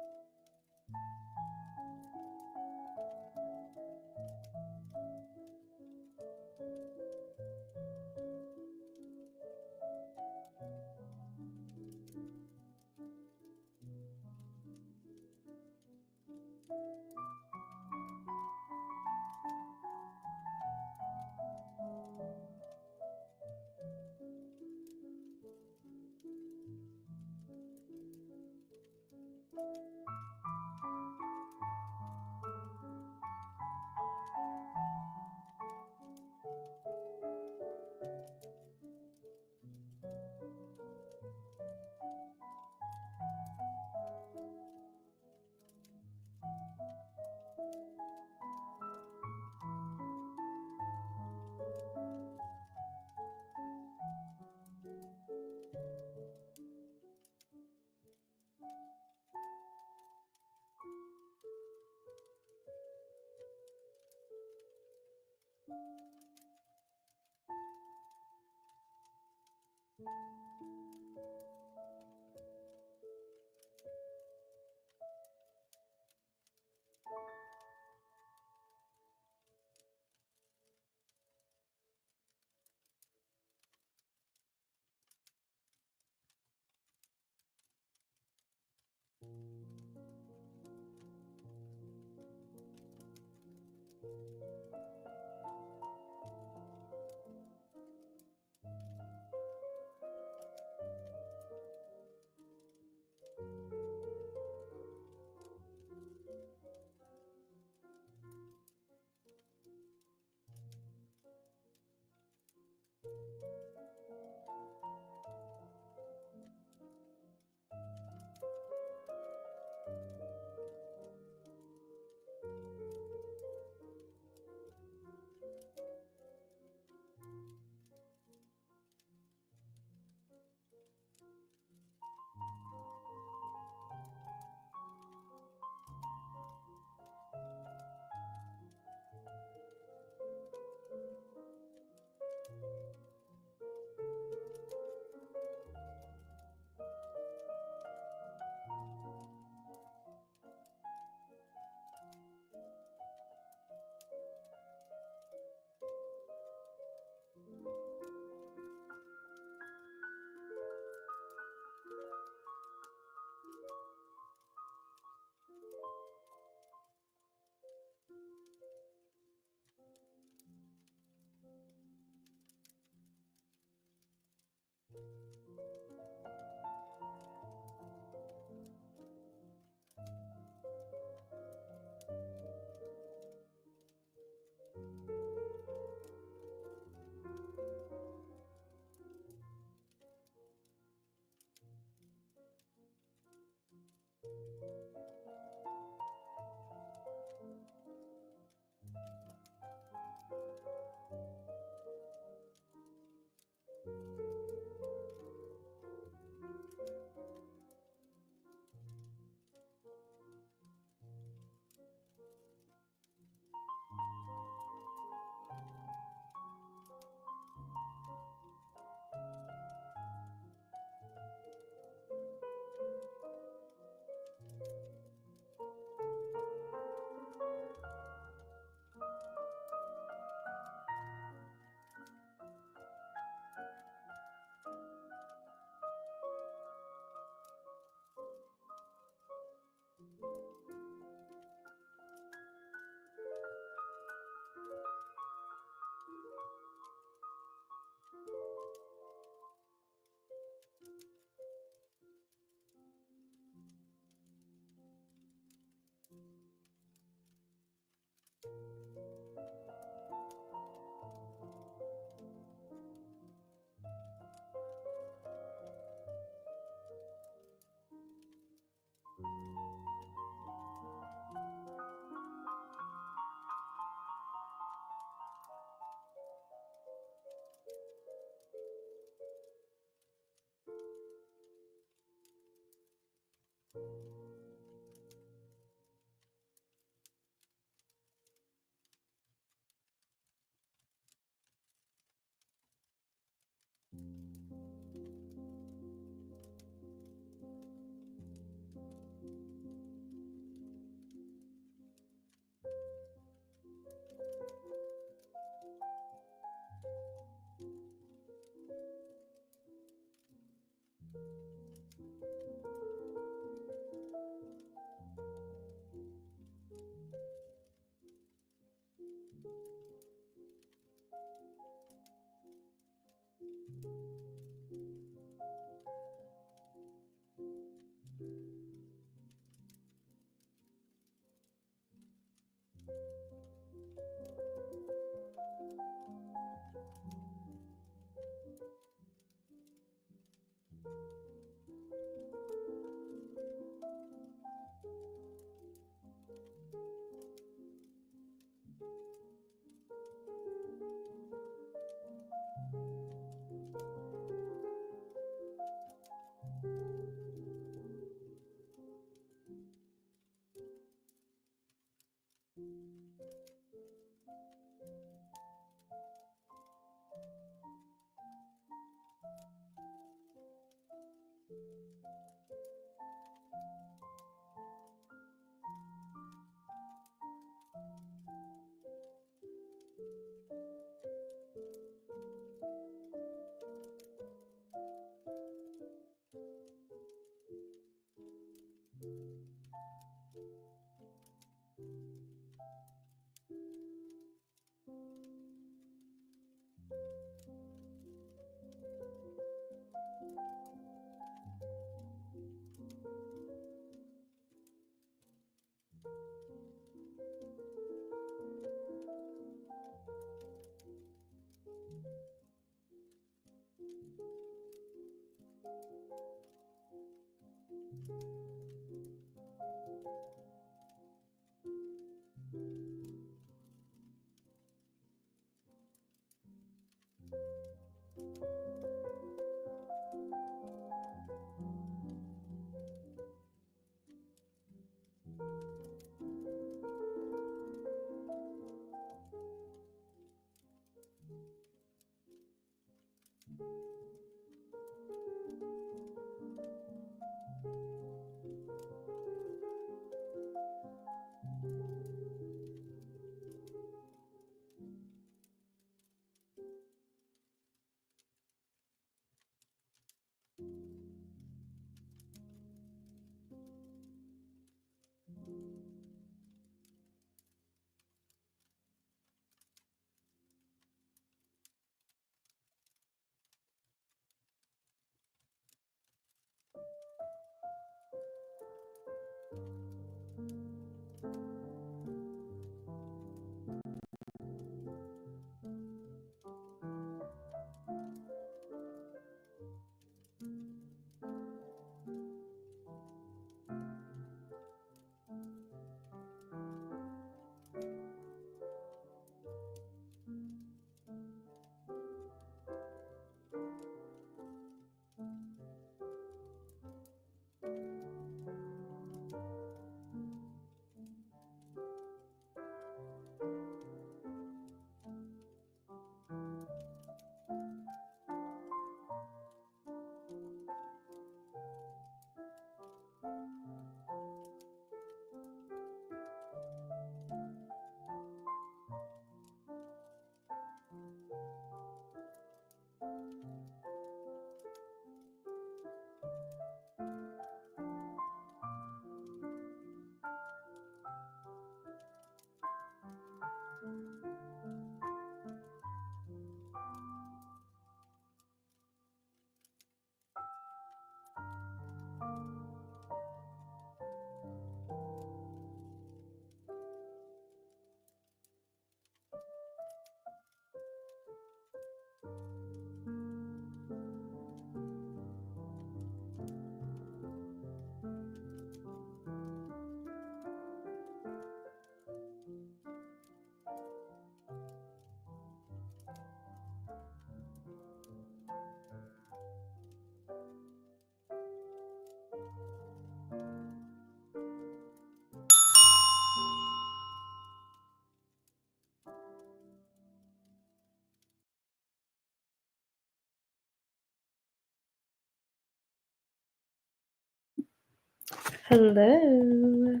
S1: Hello.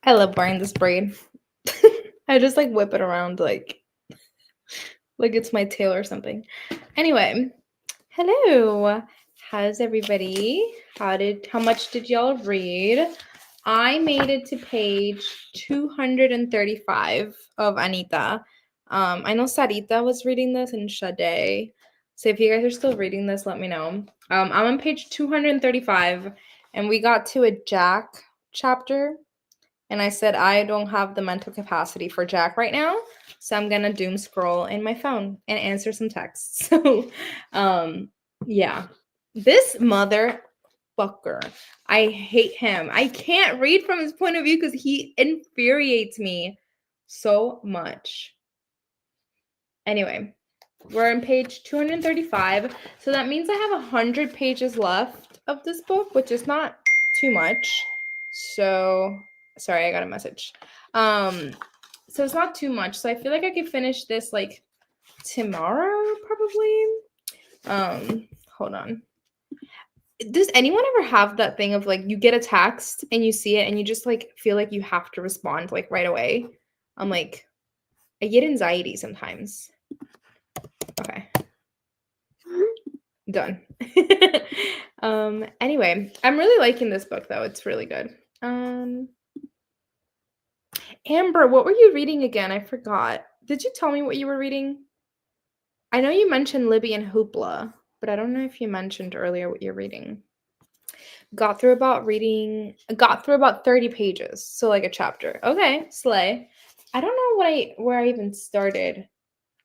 S1: I love wearing this braid. I just like whip it around like it's my tail or something. Anyway, hello. How's everybody? How much did y'all read? I made it to page 235 of Anita. I know Sarita was reading this and Sade. So if you guys are still reading this, let me know. I'm on page 235 and we got to a Jack chapter. And I said, I don't have the mental capacity for Jack right now. So I'm going to doom scroll in my phone and answer some texts. So, yeah. This motherfucker, I hate him. I can't read from his point of view because he infuriates me so much. Anyway, we're on page 235. So that means I have 100 pages left of this book, which is not too much. So, sorry, I got a message. So it's not too much. So I feel like I could finish this like tomorrow, probably. Hold on. Does anyone ever have that thing of like you get a text and you see it and you just like feel like you have to respond like right away? I'm like, I get anxiety sometimes. Okay. Done. Anyway, I'm really liking this book though. It's really good. Amber, what were you reading again? I forgot. Did you tell me what you were reading? I know you mentioned Libby and Hoopla, but I don't know if you mentioned earlier what you're reading. Got through about 30 pages. So like a chapter. Okay, slay. I don't know where I even started.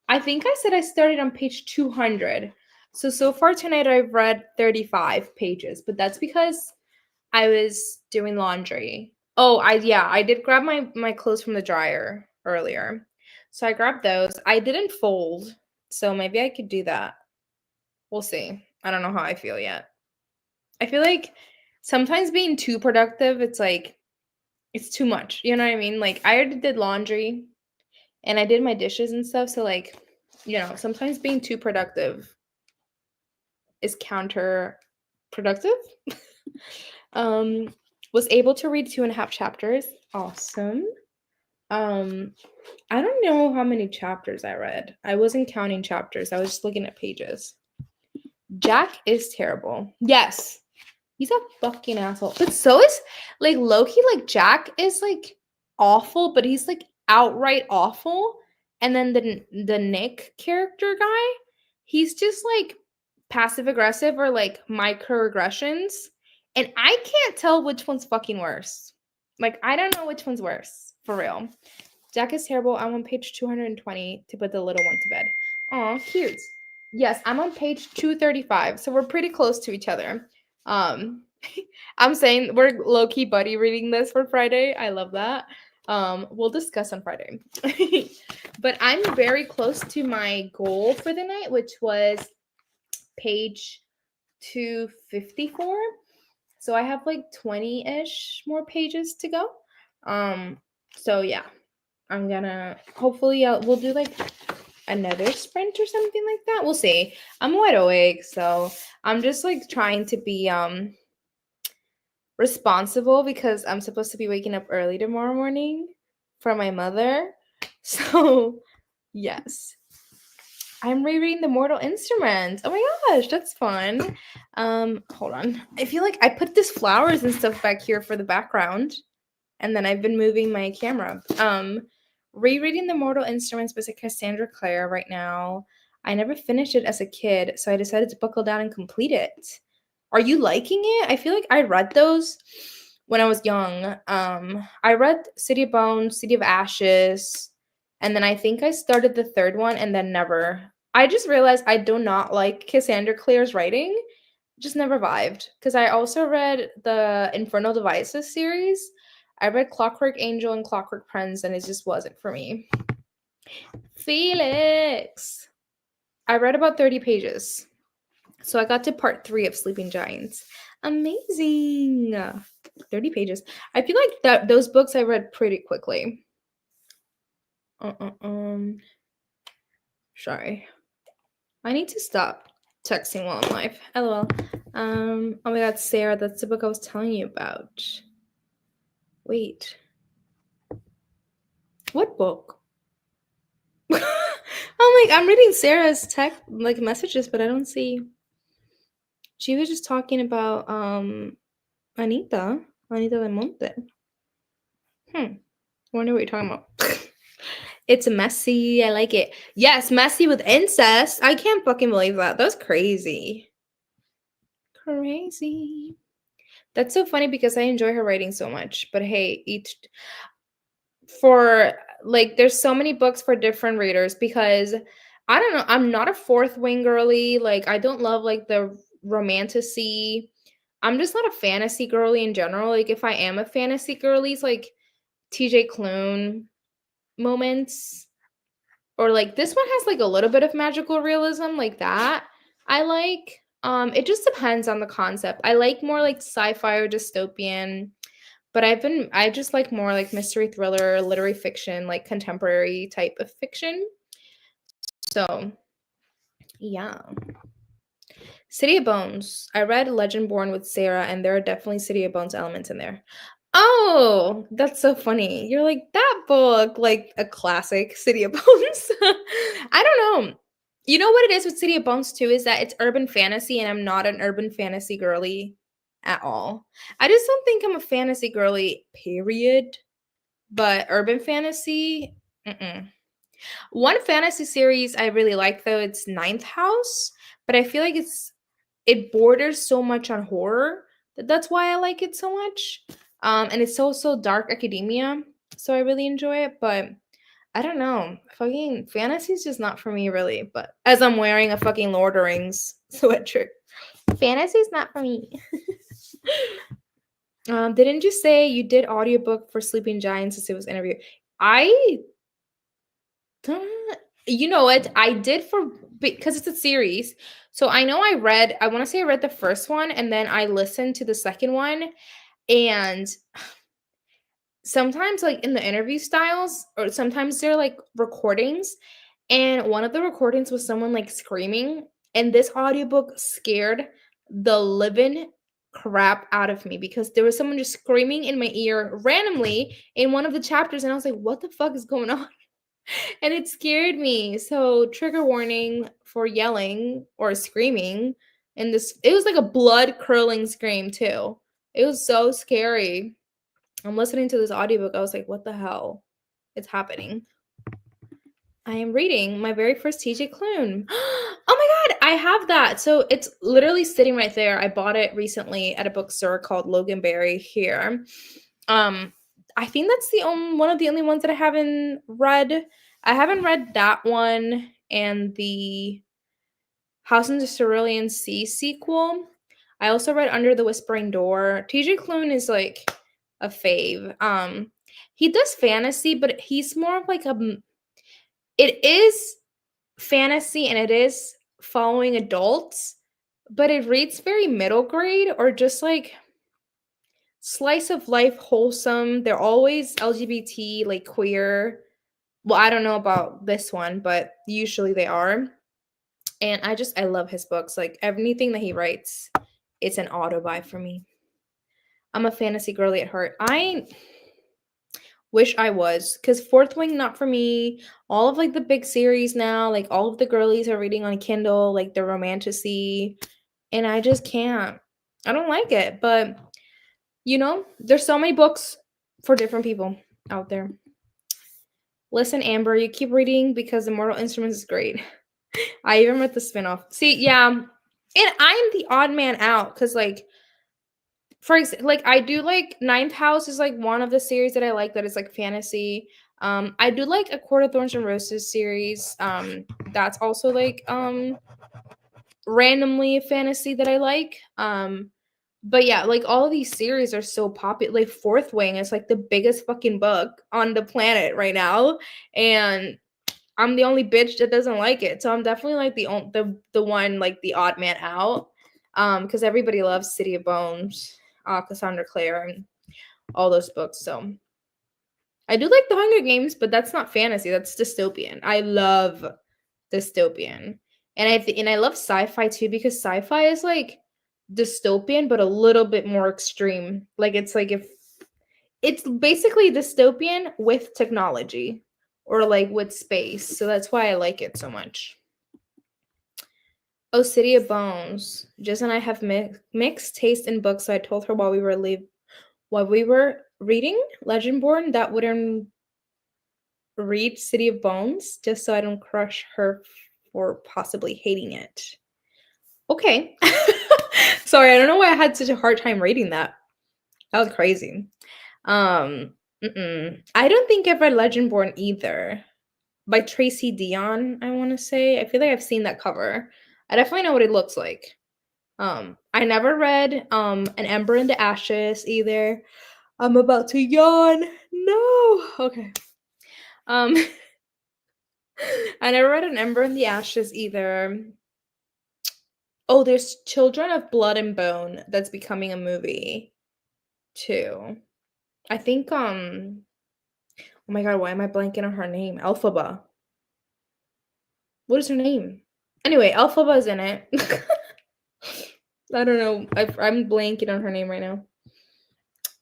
S1: I think I said I started on page 200. So far tonight I've read 35 pages, but that's because I was doing laundry. Oh, I did grab my clothes from the dryer earlier. So I grabbed those. I didn't fold, so maybe I could do that. We'll see. I don't know how I feel yet. I feel like sometimes being too productive, it's like it's too much. You know what I mean? Like I already did laundry and I did my dishes and stuff, so like, sometimes being too productive is counterproductive. Was able to read 2.5 chapters. Awesome. I don't know how many chapters I read. I wasn't counting chapters. I was just looking at pages. Jack is terrible. Yes. He's a fucking asshole. But so is like Loki, like Jack is like awful, but he's like outright awful. And then the Nick character guy, he's just like passive aggressive or like microaggressions. And I can't tell which one's fucking worse. Like I don't know which one's worse, for real. Jack is terrible. I'm on page 220 to put the little one to bed. Aw, cute. Yes, I'm on page 235, so we're pretty close to each other. Um, I'm saying we're low-key buddy reading this for Friday. I love that. We'll discuss on Friday. But I'm very close to my goal for the night, which was page 254. So I have like 20-ish more pages to go. So yeah. I'm gonna hopefully we'll do like another sprint or something like that. We'll see. I'm wide awake, so I'm just like trying to be responsible because I'm supposed to be waking up early tomorrow morning for my mother. So yes. I'm rereading The Mortal Instruments. Oh my gosh, that's fun. Hold on. I feel like I put these flowers and stuff back here for the background, and then I've been moving my camera. Rereading The Mortal Instruments by Cassandra Clare right now. I never finished it as a kid, so I decided to buckle down and complete it. Are you liking it? I feel like I read those when I was young. I read City of Bones, City of Ashes, and then I think I started the third one and then never. I just realized I do not like Cassandra Clare's writing. Just never vibed. Because I also read the Infernal Devices series. I read Clockwork Angel and Clockwork Prince, and it just wasn't for me. Felix! I read about 30 pages. So I got to part 3 of Sleeping Giants. Amazing! 30 pages. I feel like those books I read pretty quickly. Sorry. I need to stop texting while I'm live. LOL. Oh my god, Sarah, that's the book I was telling you about. Wait. What book? I'm reading Sarah's text like messages, but I don't see. She was just talking about Anita del Monte. Wonder what you're talking about. It's messy. I like it. Yes, messy with incest. I can't fucking believe that. That's crazy. Crazy. That's so funny because I enjoy her writing so much. But hey, each for like there's so many books for different readers because I don't know, I'm not a fourth wing girly. Like I don't love like the romantasy. I'm just not a fantasy girly in general. Like if I am a fantasy girly, it's like TJ Klune moments. Or like this one has like a little bit of magical realism like that. I like it just depends on the concept. I like more like sci-fi or dystopian, but I just like more like mystery thriller, literary fiction, like contemporary type of fiction. So, yeah. City of Bones. I read Legend Born with Sarah and there are definitely City of Bones elements in there. Oh, that's so funny. You're like, "That book, like a classic, City of Bones." I don't know. You know what it is with City of Bones too is that it's urban fantasy, and I'm not an urban fantasy girly at all. I just don't think I'm a fantasy girly, period. But urban fantasy, mm-mm. One fantasy series I really like though, it's Ninth House, but I feel like it borders so much on horror that's why I like it so much. And it's so dark academia, so I really enjoy it. But I don't know, fucking fantasy is just not for me really. But as I'm wearing a fucking Lord of the Rings sweatshirt, fantasy is not for me. Didn't you say you did audiobook for Sleeping Giants as it was interview? I You know what? I did for because it's a series. So I know I want to say I read the first one and then I listened to the second one. And sometimes, like in the interview styles, or sometimes they're like recordings. And one of the recordings was someone like screaming. And this audiobook scared the living crap out of me because there was someone just screaming in my ear randomly in one of the chapters. And I was like, what the fuck is going on? And it scared me. So trigger warning for yelling or screaming. And this it was like a blood curdling scream too. It was so scary. I'm listening to this audiobook. I was like, what the hell is happening? I am reading my very first TJ Klune. Oh my god, I have that. So it's literally sitting right there. I bought it recently at a bookstore called Loganberry here. I think that's one of the only ones that I haven't read. I haven't read that one and the House in the Cerulean Sea sequel. I also read Under the Whispering Door. TJ Klune is like a fave. He does fantasy, but he's more of like it is fantasy and it is following adults, but it reads very middle grade or just like slice of life wholesome. They're always LGBT, like queer. Well, I don't know about this one, but usually they are. And I love his books. Like anything that he writes, it's an auto buy for me. I'm a fantasy girly at heart. I wish I was, because Fourth Wing not for me. All of like the big series now, like all of the girlies are reading on Kindle, like the romantasy, and I just can't. I don't like it, but there's so many books for different people out there. Listen, Amber, you keep reading because Immortal Instruments is great. I even read the spinoff. See, yeah, and I'm the odd man out because, like, for example, like I do like Ninth House is like one of the series that I like that is like fantasy. I do like A Court of Thorns and Roses series. That's also like randomly a fantasy that I like. But yeah, like all of these series are so popular. Like Fourth Wing is like the biggest fucking book on the planet right now, and I'm the only bitch that doesn't like it. So I'm definitely like the one like the odd man out. Because everybody loves City of Bones, Cassandra Clare, and all those books. So I do like the Hunger Games, but that's not fantasy. That's dystopian. I love dystopian, and I love sci-fi too because sci-fi is like dystopian, but a little bit more extreme. Like if it's basically dystopian with technology or like with space. So that's why I like it so much. Oh, City of Bones. Jess and I have mixed taste in books. So I told her while we were reading Legendborn that wouldn't read City of Bones, just so I don't crush her for possibly hating it. Okay. Sorry, I don't know why I had such a hard time reading that. That was crazy. I don't think I've read Legendborn either. By Tracy Dion, I want to say. I feel like I've seen that cover. I definitely know what it looks like. I never read An Ember in the Ashes either. I'm about to yawn. No. Okay. Um I never read An Ember in the Ashes either. Oh, there's Children of Blood and Bone that's becoming a movie too. I think oh my god, why am I blanking on her name? Elphaba. What is her name? Anyway, Elphaba's in it. I don't know. I'm blanking on her name right now.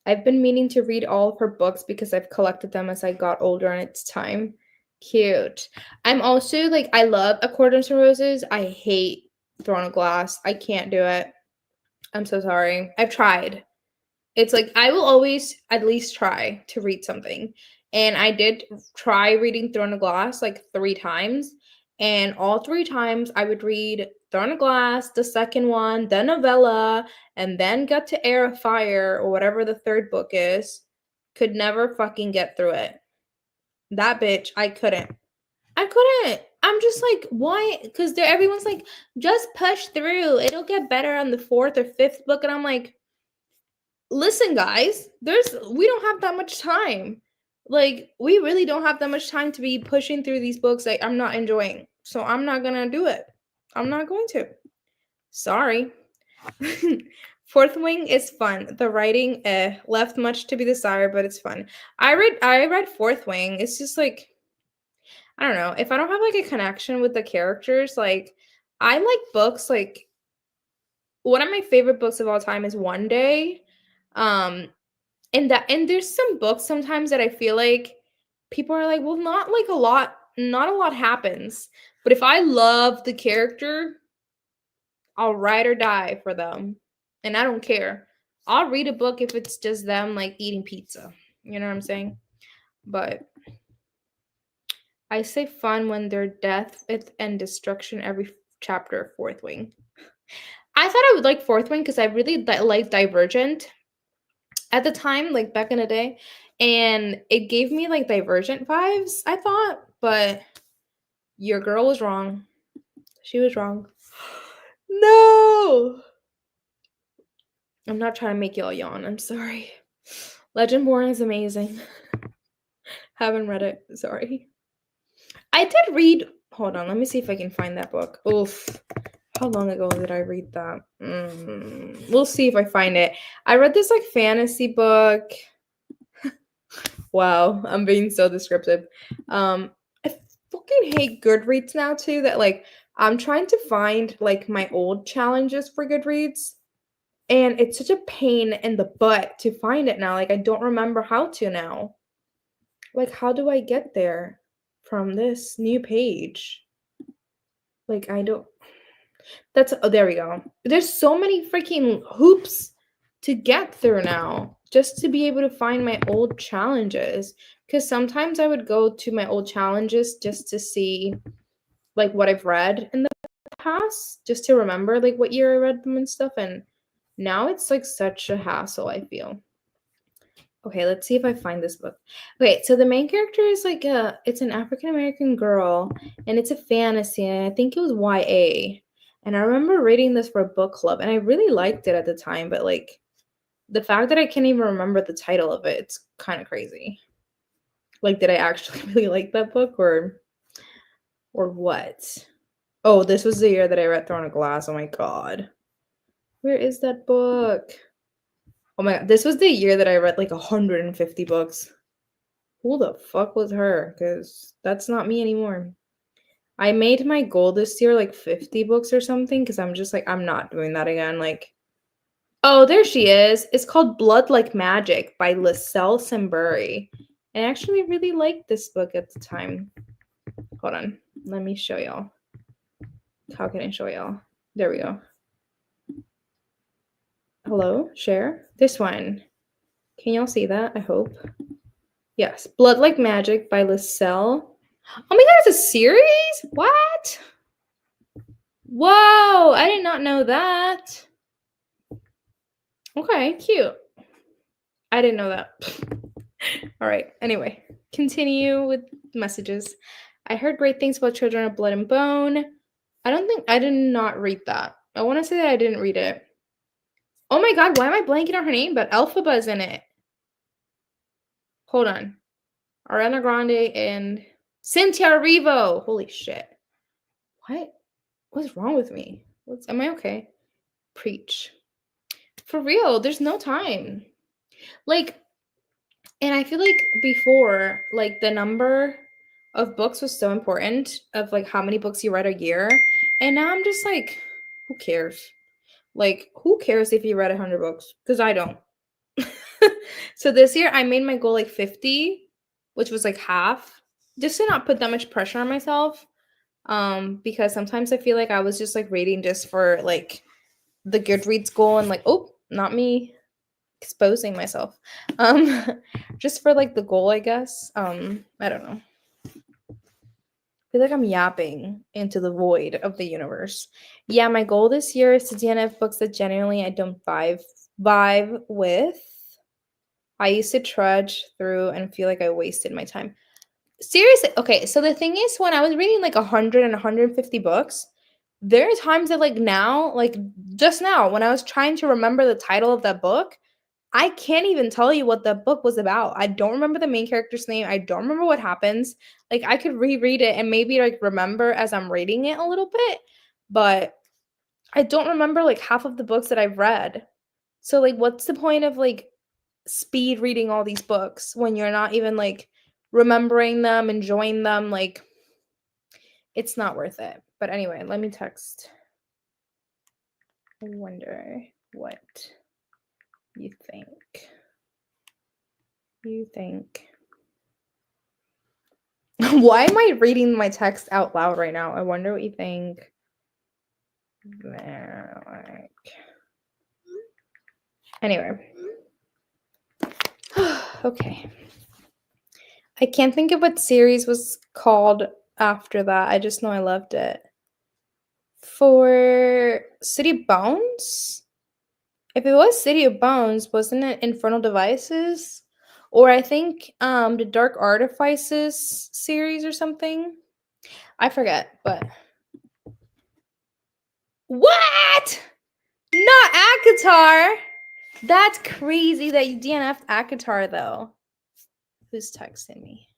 S1: I've been meaning to read all of her books because I've collected them as I got older and it's time. Cute. I'm also like, I love Accordance to Roses. I hate Throne of Glass. I can't do it. I'm so sorry. I've tried. It's like I will always at least try to read something. And I did try reading Throne of Glass like 3 times. And all 3 times I would read Throne of Glass, the second one, the novella, and then got to Air of Fire or whatever the third book is. Could never fucking get through it. That bitch, I couldn't. I couldn't. I'm just like, why? Because everyone's like, just push through. It'll get better on the fourth or fifth book. And I'm like, listen, guys, we don't have that much time. Like, we really don't have that much time to be pushing through these books that I'm not enjoying. So I'm not gonna do it. I'm not going to. Sorry. Fourth Wing is fun. The writing left much to be desired, but it's fun. I read Fourth Wing. It's just like, I don't know. If I don't have like a connection with the characters, like I like books like one of my favorite books of all time is One Day. Um and there's some books sometimes that I feel like people are like, well, not a lot happens. But if I love the character, I'll ride or die for them. And I don't care. I'll read a book if it's just them like eating pizza. You know what I'm saying? But I say fun when they're death and destruction every chapter of Fourth Wing. I thought I would like Fourth Wing because I really liked Divergent at the time, like back in the day, and it gave me like Divergent vibes, I thought, but your girl was wrong. She was wrong. No! I'm not trying to make y'all yawn. I'm sorry. Legendborn is amazing. Haven't read it. Sorry. I did read. Hold on. Let me see if I can find that book. Oof. How long ago did I read that? We'll see if I find it. I read this like fantasy book. Wow, I'm being so descriptive. I fucking hate Goodreads now too. That like I'm trying to find like my old challenges for Goodreads, and it's such a pain in the butt to find it now. Like I don't remember how to now. Like how do I get there from this new page? Like I don't. There we go. There's so many freaking hoops to get through now just to be able to find my old challenges. Because sometimes I would go to my old challenges just to see like what I've read in the past, just to remember like what year I read them and stuff. And now it's like such a hassle, I feel. Okay, let's see if I find this book. Okay, so the main character is like it's an African American girl and it's a fantasy, and I think it was YA. And I remember reading this for a book club and I really liked it at the time, but like the fact that I can't even remember the title of it, it's kind of crazy. Like, did I actually really like that book or what? Oh, this was the year that I read Throne of Glass. Oh my god. Where is that book? Oh my god, this was the year that I read like 150 books. Who the fuck was her? Because that's not me anymore. I made my goal this year like 50 books or something because I'm just like, I'm not doing that again. Like, Oh, there she is. It's called Blood Like Magic by Lascelles Sambury. And I actually really liked this book at the time. Hold on. Let me show y'all. How can I show y'all? There we go. Hello? Share? This one. Can y'all see that? I hope. Yes. Blood Like Magic by Lascelles. Oh my god, it's a series? What? Whoa, I did not know that. Okay, cute. I didn't know that. All right. Anyway, continue with messages. I heard great things about Children of Blood and Bone. I did not read that. I want to say that I didn't read it. Oh my god, why am I blanking on her name? But Elphaba's in it. Hold on. Ariana Grande and Cynthia Erivo. Holy shit. What? What's wrong with me? Am I okay? Preach. For real, there's no time. Like, and I feel like before, like the number of books was so important of like how many books you read a year. And now I'm just like, who cares? Like, who cares if you read 100 books? Because I don't. So this year I made my goal like 50, which was like half, just to not put that much pressure on myself. Because sometimes I feel like I was just like reading just for like the Goodreads goal and like, oh, not me exposing myself. Just for like the goal, I guess. I don't know. I feel like I'm yapping into the void of the universe. Yeah, my goal this year is to DNF books that genuinely I don't vibe with. I used to trudge through and feel like I wasted my time. Seriously, okay, so the thing is when I was reading like 100 and 150 books, there are times that like now, like just now, when I was trying to remember the title of that book, I can't even tell you what the book was about. I don't remember the main character's name. I don't remember what happens. Like I could reread it and maybe like remember as I'm reading it a little bit, but I don't remember like half of the books that I've read. So like what's the point of like speed reading all these books when you're not even like remembering them, enjoying them? Like it's not worth it. But anyway, let me text. I wonder what you think. Why am I reading my text out loud right now? I wonder what you think. Anyway. Okay. I can't think of what series was called after that. I just know I loved it. For City of Bones? If it was City of Bones, wasn't it Infernal Devices? Or I think the Dark Artifices series or something. I forget, but what? Not ACOTAR. That's crazy that you DNF'd ACOTAR though. Who's texting me?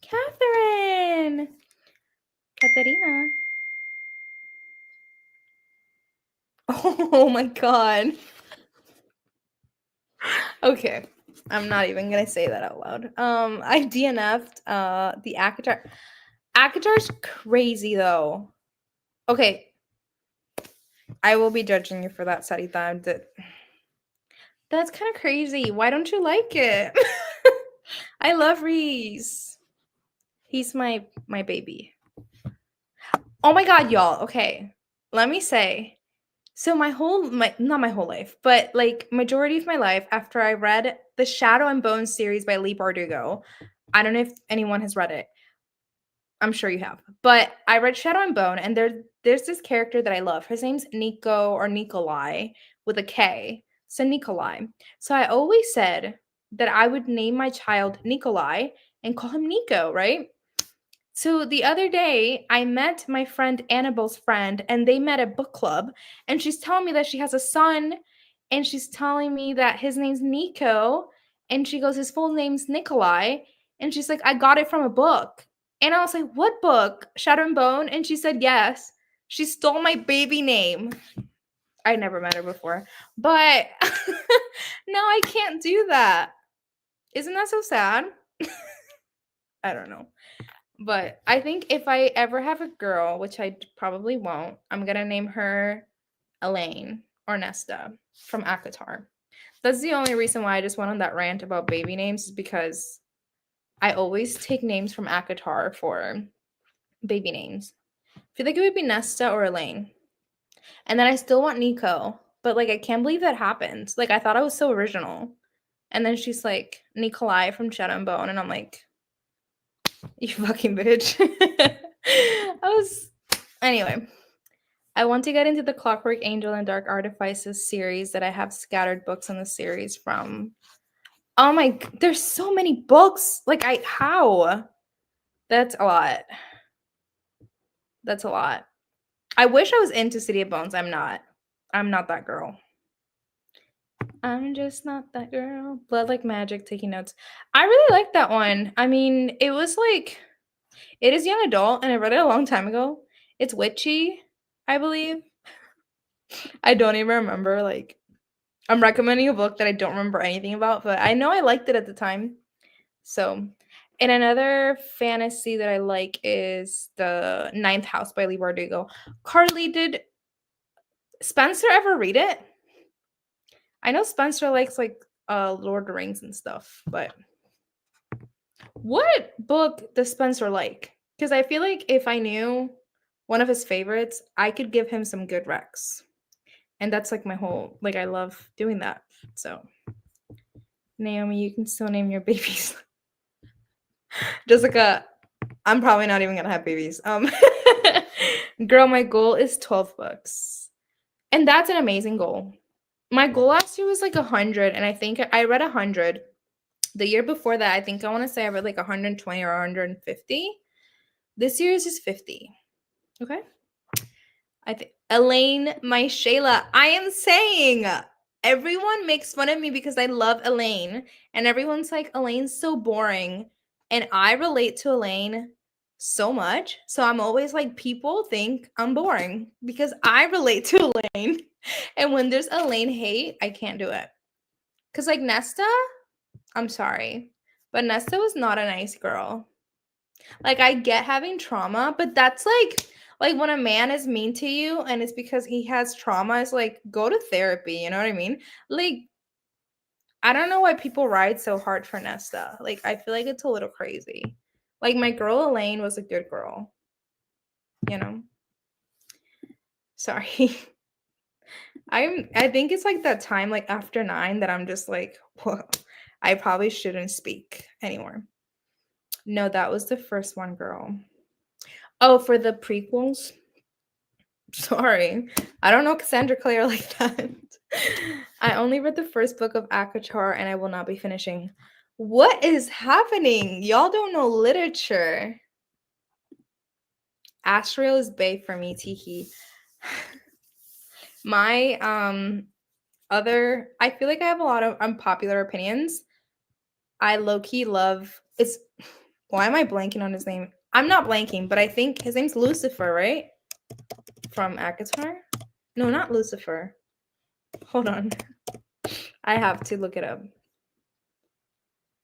S1: Catherine. Katerina. Oh my god. Okay. I'm not even gonna say that out loud. I DNF'd the ACOTAR. ACOTAR's crazy though. Okay. I will be judging you for that, Sarita. That's kind of crazy. Why don't you like it? I love Reese. He's my baby. Oh my god, y'all. Okay. Let me say. So not my whole life, but like majority of my life after I read the Shadow and Bone series by Leigh Bardugo. I don't know if anyone has read it. I'm sure you have. But I read Shadow and Bone and there's this character that I love. His name's Nico or Nikolai with a K. So Nikolai. So I always said that I would name my child Nikolai and call him Nico, right? So the other day, I met my friend Annabelle's friend, and they met at book club. And she's telling me that she has a son, and she's telling me that his name's Nico. And she goes, his full name's Nikolai. And she's like, I got it from a book. And I was like, what book? Shadow and Bone? And she said, yes. She stole my baby name. I never met her before. But no, I can't do that. Isn't that so sad? I don't know. But I think if I ever have a girl, which I probably won't, I'm gonna name her Elaine or Nesta from ACOTAR. That's the only reason why I just went on that rant about baby names, is because I always take names from ACOTAR for baby names. I feel like it would be Nesta or Elaine. And then I still want Nico, but like I can't believe that happened. Like I thought I was so original. And then she's like Nikolai from Shadow and Bone, and I'm like, you fucking bitch. Anyway. I want to get into the Clockwork Angel and Dark Artifices series that I have scattered books in the series from. Oh my, there's so many books. Like how? That's a lot. That's a lot. I wish I was into City of Bones. I'm not. I'm not that girl. I'm just not that girl. Blood Like Magic, taking notes. I really like that one. I mean, it was like, it is young adult, and I read it a long time ago. It's witchy, I believe. I don't even remember. Like, I'm recommending a book that I don't remember anything about, but I know I liked it at the time. So, and another fantasy that I like is The Ninth House by Leigh Bardugo. Carly, did Spencer ever read it? I know Spencer likes like Lord of the Rings and stuff, but what book does Spencer like? Because I feel like if I knew one of his favorites, I could give him some good recs. And that's like my whole, like I love doing that. So Naomi, you can still name your babies. Jessica, I'm probably not even gonna have babies. Girl, my goal is 12 books. And that's an amazing goal. My goal last year was like 100, and I think I read 100. The year before that, I think I want to say I read like 120 or 150. This year is just 50. Okay. I think Elaine, my Shayla. I am saying everyone makes fun of me because I love Elaine, and everyone's like, Elaine's so boring. And I relate to Elaine so much. So I'm always like, people think I'm boring because I relate to Elaine. And when there's Elaine hate, I can't do it. Because like Nesta, I'm sorry, but Nesta was not a nice girl. Like I get having trauma, but that's like when a man is mean to you and it's because he has trauma, it's like go to therapy, you know what I mean? Like I don't know why people ride so hard for Nesta. Like I feel like it's a little crazy. Like my girl Elaine was a good girl. You know? Sorry. I think it's like that time like after 9 that I'm just like, whoa, I probably shouldn't speak anymore. No, that was the first one, girl. Oh, for the prequels? Sorry. I don't know Cassandra Clare like that. I only read the first book of ACOTAR and I will not be finishing. What is happening? Y'all don't know literature. Astriel is bae for me, Tiki. My I feel like I have a lot of unpopular opinions. I low-key love it's why am I blanking on his name? I'm not blanking, but I think his name's Lucifer, right? From ACOTAR? No, not Lucifer. Hold on. I have to look it up.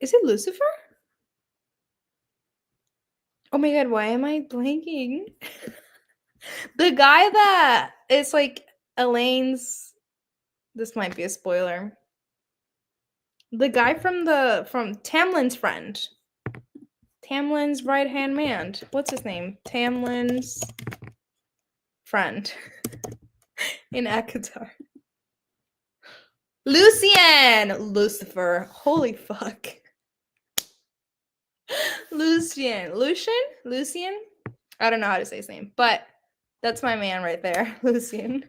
S1: Is it Lucifer? Oh my god, why am I blanking? The guy that is like Elaine's. This might be a spoiler. The guy from Tamlin's friend. Tamlin's right hand man. What's his name? Tamlin's friend in ACOTAR. Lucien! Lucifer. Holy fuck. Lucien. I don't know how to say his name, but that's my man right there, Lucien.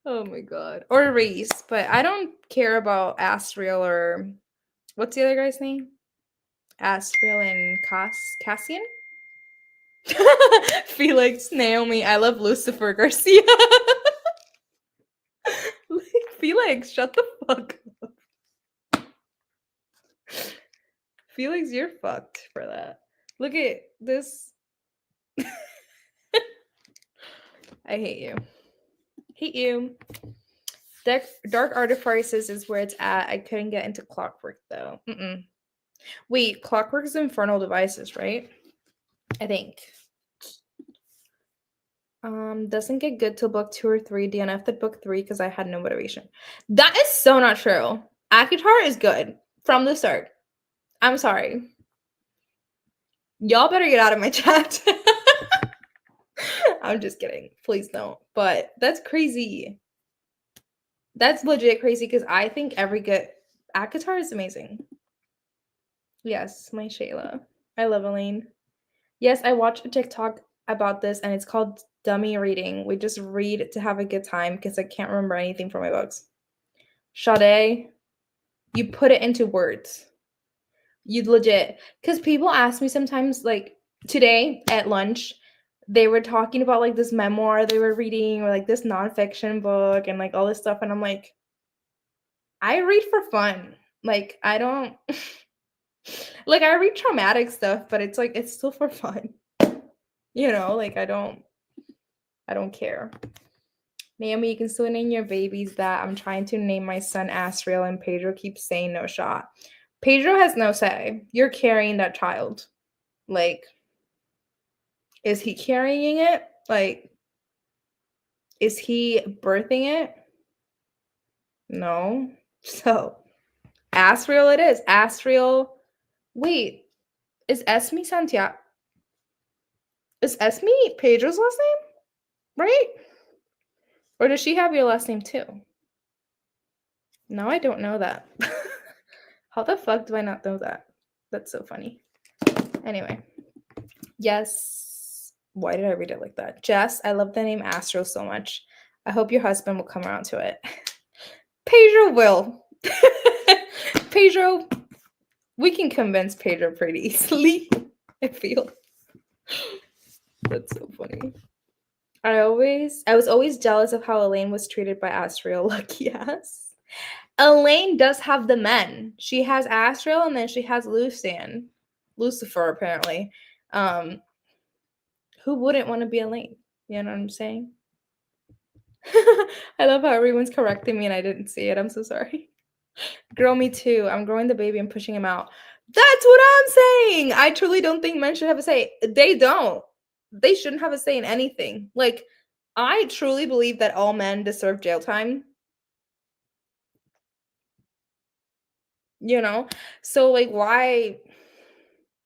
S1: Oh my god. Or Reese, but I don't care about Astriel or what's the other guy's name? Astriel and Cassian? Felix, Naomi, I love Lucifer Garcia. Felix, shut the fuck up. Felix, you're fucked for that. Look at this. I hate you. Hate you. Dark Artifices is where it's at. I couldn't get into Clockwork though. Wait, Clockwork is Infernal Devices, right? I think. Doesn't get good till book 2 or 3. DNF'd at book 3 because I had no motivation. That is so not true. ACOTAR is good from the start. I'm sorry. Y'all better get out of my chat. I'm just kidding. Please don't. But that's crazy. That's legit crazy because I think every good ACOTAR is amazing. Yes, my Shayla. I love Elaine. Yes, I watched a TikTok about this and it's called dummy reading. We just read to have a good time because I can't remember anything from my books. Sade, you put it into words. You legit. Because people ask me sometimes, like today at lunch, they were talking about like this memoir they were reading or like this nonfiction book and like all this stuff. And I'm like, I read for fun. Like, I don't. Like, I read traumatic stuff, but it's like, it's still for fun. You know, like, I don't care. Naomi, you can still name your babies that. I'm trying to name my son Asriel, and Pedro keeps saying no shot. Pedro has no say. You're carrying that child. Like, is he carrying it? Like, is he birthing it? No. So, Asriel it is. Asriel. Wait, is Esme Santiago? Is Esme Pedro's last name? Right? Or does she have your last name too? No, I don't know that. How the fuck do I not know that? That's so funny. Anyway. Yes. Why did I read it like that? Jess, I love the name Astro so much. I hope your husband will come around to it. Pedro will. Pedro, we can convince Pedro pretty easily, I feel. That's so funny. I was always jealous of how Elaine was treated by Asriel. Lucky ass. Elaine does have the men. She has Asriel and then she has Lucifer, apparently. Who wouldn't want to be Elaine? You know what I'm saying? I love how everyone's correcting me and I didn't see it. I'm so sorry. Girl, me too. I'm growing the baby and pushing him out. That's what I'm saying. I truly don't think men should have a say. They don't. They shouldn't have a say in anything. Like, I truly believe that all men deserve jail time. You know? So, like, why?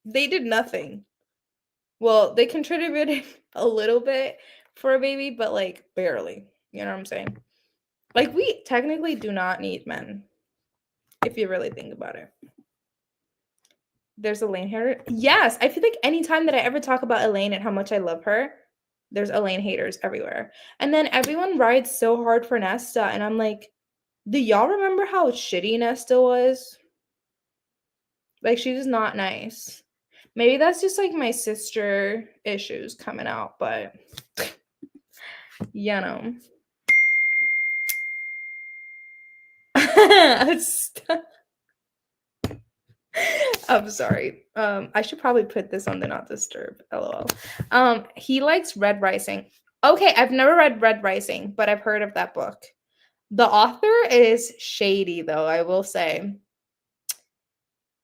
S1: They did nothing. Well, they contributed a little bit for a baby, but like barely. You know what I'm saying? Like, we technically do not need men, if you really think about it. There's Elaine here. Yes, I feel like anytime that I ever talk about Elaine and how much I love her, there's Elaine haters everywhere. And then everyone rides so hard for Nesta, and I'm like, do y'all remember how shitty Nesta was? Like, she was not nice. Maybe that's just like my sister issues coming out, but you know. I'm sorry. I should probably put this on the not disturb. LOL. He likes Red Rising. Okay, I've never read Red Rising, but I've heard of that book. The author is shady, though, I will say.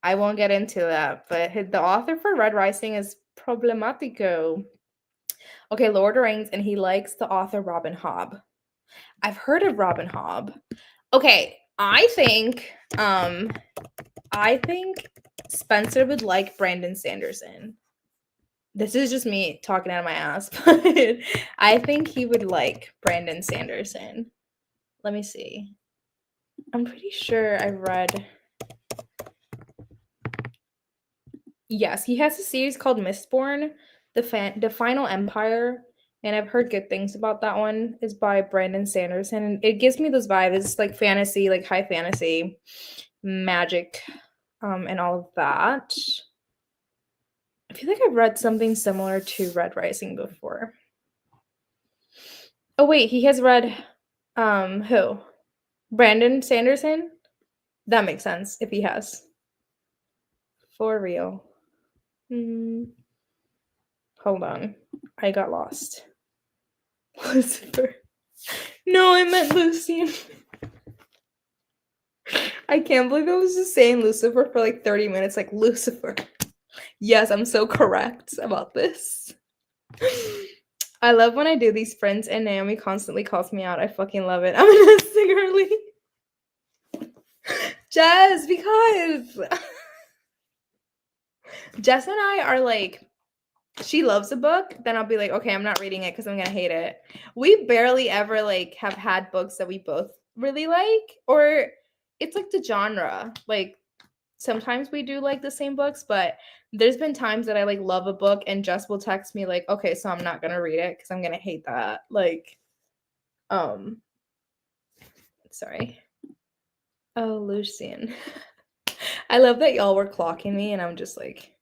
S1: I won't get into that, but the author for Red Rising is problematico. Okay, Lord of the Rings, and he likes the author Robin Hobb. I've heard of Robin Hobb. Okay, I think Spencer would like Brandon Sanderson. This is just me talking out of my ass, but I think he would like Brandon Sanderson. Let me see. I'm pretty sure I read. Yes, he has a series called Mistborn, the Final Empire, and I've heard good things about that one. Is by Brandon Sanderson, and it gives me those vibes. It's like fantasy, like high fantasy, magic, and all of that. I feel like I've read something similar to Red Rising before. Oh wait, he has read who? Brandon Sanderson? That makes sense if he has. For real. Hold on. I got lost. Lucifer. No, I meant Lucian. I can't believe I was just saying Lucifer for like 30 minutes, like Lucifer. Yes, I'm so correct about this. I love when I do these sprints and Naomi constantly calls me out. I fucking love it. I'm gonna sing early. Jess, because Jess and I are like, she loves a book, then I'll be like, okay, I'm not reading it because I'm gonna hate it. We barely ever like have had books that we both really like, or it's like the genre. Like sometimes we do like the same books, but there's been times that I like love a book and Jess will text me like, okay, so I'm not gonna read it because I'm gonna hate that. Like, sorry. Oh, Lucian. I love that y'all were clocking me and I'm just like,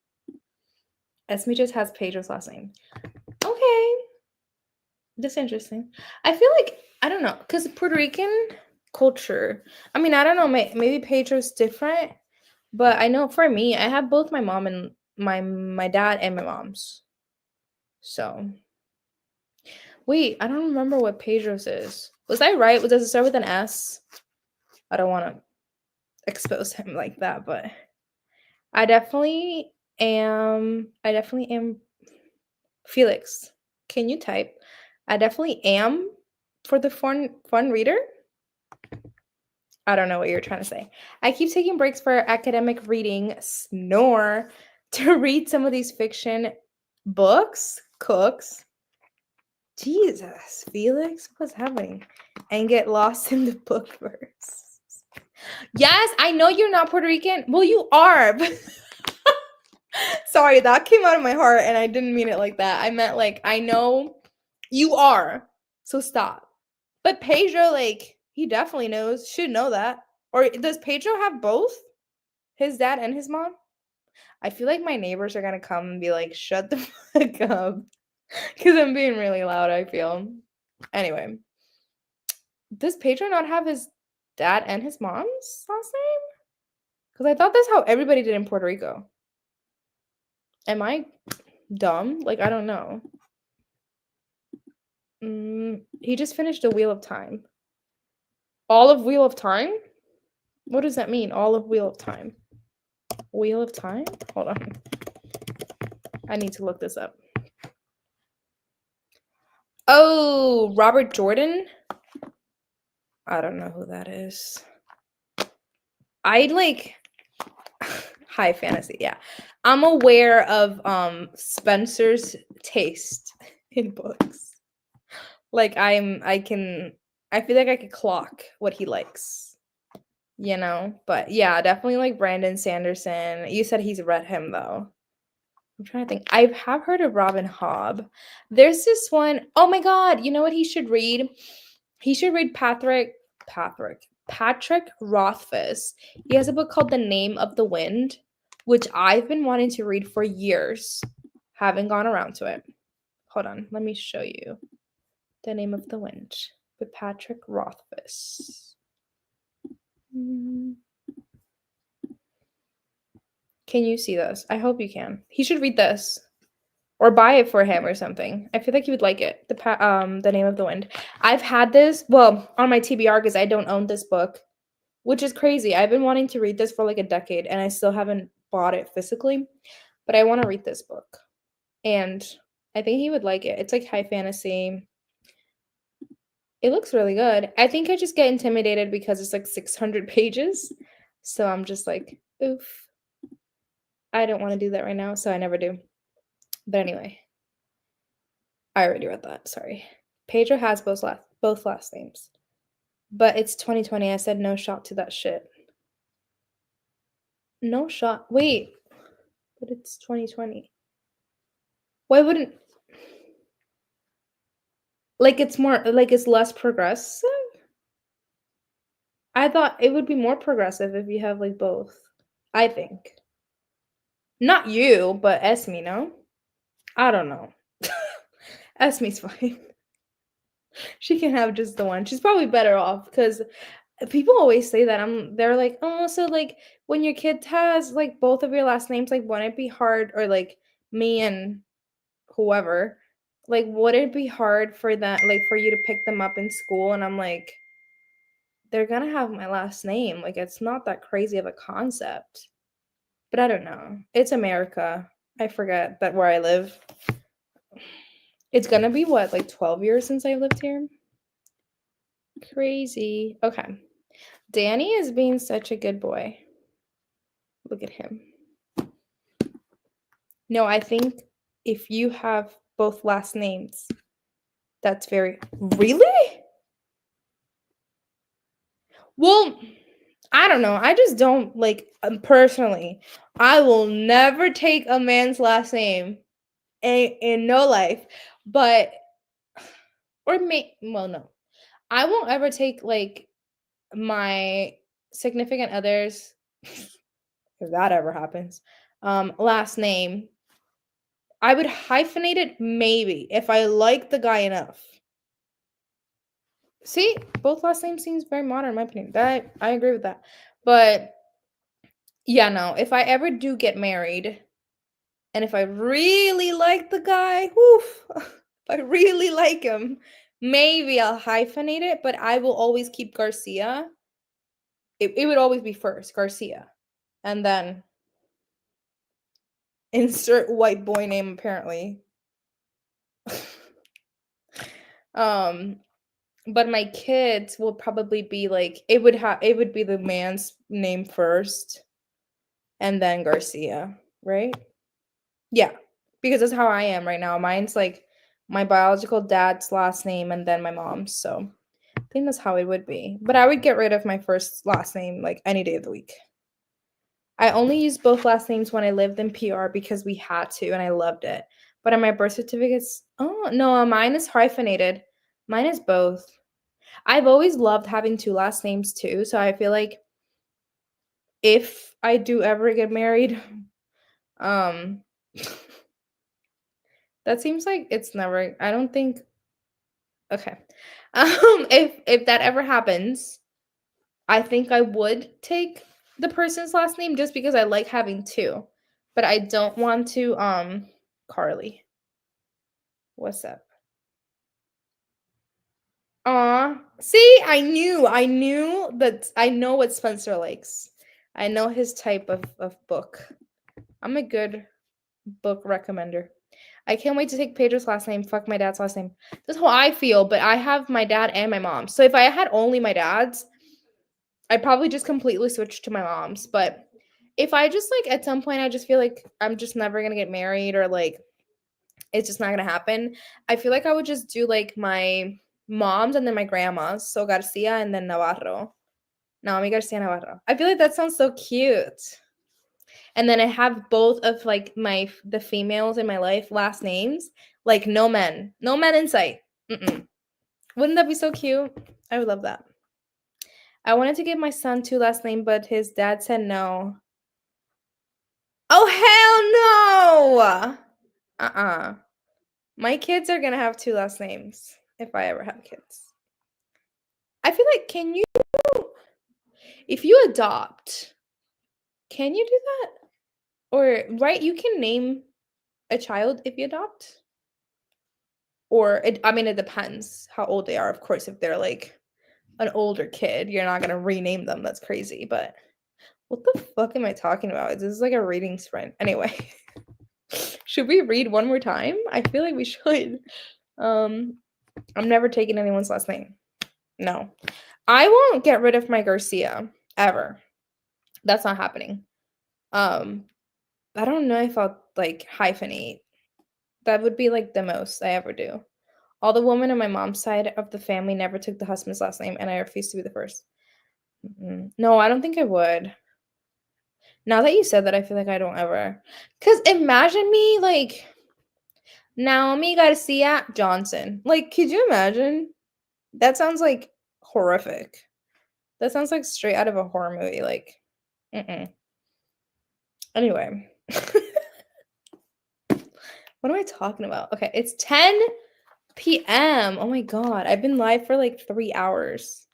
S1: Esme just has Pedro's last name. Okay. That's interesting. I feel like, I don't know, because Puerto Rican culture, I mean, I don't know, maybe Pedro's different, but I know for me, I have both my mom and my dad and my mom's. So, wait, I don't remember what Pedro's is. Was I right? Does it start with an S? I don't want to expose him like that, but I definitely am Felix. Can you type? I definitely am for the fun reader. I don't know what you're trying to say. I keep taking breaks for academic reading, snore, to read some of these fiction books, cooks. Jesus, Felix, what's happening? And get lost in the book verse. Yes, I know you're not Puerto Rican. Well, you are. But sorry, that came out of my heart and I didn't mean it like that. I meant like, I know you are. So stop. But Pedro, like, he definitely knows, should know that. Or does Pedro have both? His dad and his mom? I feel like my neighbors are gonna come and be like, shut the fuck up. Because I'm being really loud, I feel. Anyway. Does Pedro not have his dad and his mom's last name? Because I thought that's how everybody did in Puerto Rico. Am I dumb? Like, I don't know. He just finished the Wheel of Time. All of Wheel of Time? What does that mean? All of Wheel of Time. Wheel of Time? Hold on. I need to look this up. Oh, Robert Jordan? I don't know who that is. I like high fantasy, yeah. I'm aware of Spencer's taste in books. Like I feel like I could clock what he likes. You know? But yeah, definitely like Brandon Sanderson. You said he's read him though. I'm trying to think. I have heard of Robin Hobb. There's this one, oh my god, you know what he should read? He should read Patrick Rothfuss. He has a book called The Name of the Wind, which I've been wanting to read for years. Haven't gone around to it. Hold on, let me show you. The Name of the Wind by Patrick Rothfuss. Can you see this? I hope you can. He should read this. Or buy it for him or something. I feel like he would like it. The Name of the Wind. I've had this, well, on my TBR because I don't own this book, which is crazy. I've been wanting to read this for like a decade and I still haven't bought it physically, but I want to read this book. And I think he would like it. It's like high fantasy. It looks really good. I think I just get intimidated because it's like 600 pages. So I'm just like, oof. I don't want to do that right now, so I never do. But anyway, I already read that. Sorry. Pedro has both last names. But it's 2020. I said no shot to that shit. No shot. Wait. But it's 2020. Why wouldn't like it's more like it's less progressive? I thought it would be more progressive if you have like both. I think. Not you, but Esme, no? I don't know. Esme's fine. She can have just the one. She's probably better off because people always say that. They're like, oh, so like when your kid has like both of your last names, like wouldn't it be hard or like me and whoever, like would it be hard for that like for you to pick them up in school? And I'm like, they're gonna have my last name. Like it's not that crazy of a concept. But I don't know. It's America. I forget that where I live. It's gonna be what, like 12 years since I lived here? Crazy. Okay. Danny is being such a good boy. Look at him. No, I think if you have both last names, that's very. Really? Well, I don't know. I just don't like personally. I will never take a man's last name in no life, but well, no. I won't ever take like my significant others if that ever happens. Last name. I would hyphenate it maybe if I like the guy enough. See, both last names seems very modern in my opinion. That I agree with that. But yeah, no, if I ever do get married and if I really like the guy, woof, if I really like him, maybe I'll hyphenate it, but I will always keep Garcia. It would always be first, Garcia. And then insert white boy name apparently. um but my kids will probably be like it would be the man's name first and then Garcia, right? Yeah, because that's how I am right now. Mine's like my biological dad's last name and then my mom's. So I think that's how it would be. But I would get rid of my first last name like any day of the week. I only used both last names when I lived in PR because we had to and I loved it. But on my birth certificates, oh no, mine is hyphenated. Mine is both. I've always loved having two last names too. So I feel like if I do ever get married, um that seems like it's never I don't think okay. If that ever happens, I think I would take the person's last name just because I like having two. But I don't want to Carly. What's up? Aw. See, I knew that I know what Spencer likes. I know his type of book. I'm a good book recommender. I can't wait to take Pedro's last name. Fuck my dad's last name. That's how I feel, but I have my dad and my mom. So if I had only my dad's, I'd probably just completely switch to my mom's. But if I just like at some point I just feel like I'm just never gonna get married or like it's just not gonna happen, I feel like I would just do like my mom's and then my grandma's. So Garcia and then Navarro. Naomi Garcia Navarro. I feel like that sounds so cute. And then I have both of like the females in my life last names, like no men in sight. Mm-mm. Wouldn't that be so cute? I would love that. I wanted to give my son two last name, but his dad said no. Oh hell no! My kids are gonna have two last names if I ever have kids. I feel like if you adopt, can you do that? Or right, you can name a child if you adopt. Or I mean, it depends how old they are. Of course, if they're like an older kid, you're not gonna rename them. That's crazy. But what the fuck am I talking about? This is like a reading sprint. Anyway, should we read one more time? I feel like we should. I'm never taking anyone's last name. No, I won't get rid of my Garcia ever. That's not happening. Um, I don't know if I'll like hyphenate. That would be like the most I ever do. All the women on my mom's side of the family never took the husband's last name, and I refused to be the first. No, I don't think I would. Now that you said that, I feel like I don't ever. Because imagine me like Naomi Garcia Johnson. Like, could you imagine? That sounds like horrific. That sounds like straight out of a horror movie. Like, mm-mm. Anyway. What am I talking about? Okay, it's 10 p.m. Oh my god, I've been live for like 3 hours.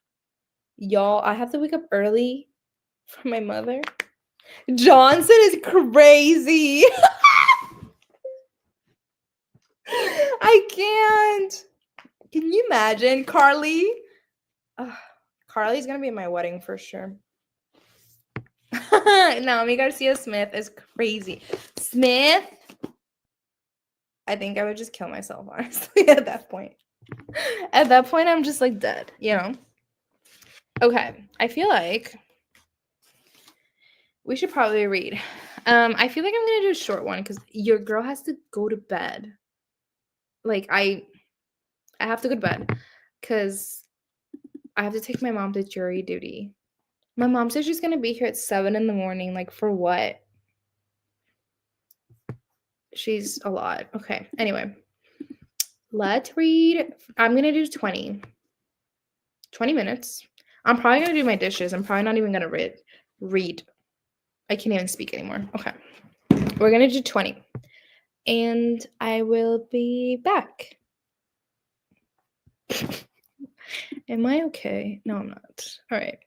S1: Y'all, I have to wake up early for my mother. Johnson is crazy. I can't. Can you imagine Carly? Carly's gonna be at my wedding for sure. Naomi Garcia Smith is crazy. Smith I think I would just kill myself, honestly, at that point. At that point, I'm just like dead, you know? Okay, I feel like we should probably read. I feel like I'm gonna do a short one because your girl has to go to bed. Like I have to go to bed because I have to take my mom to jury duty. My mom says she's gonna be here at 7 in the morning. Like for what? She's a lot. Okay. Anyway, let's read. I'm gonna do 20 minutes. I'm probably gonna do my dishes. I'm probably not even gonna read. I can't even speak anymore. Okay. We're gonna do 20. And I will be back. Am I okay? No, I'm not. All right.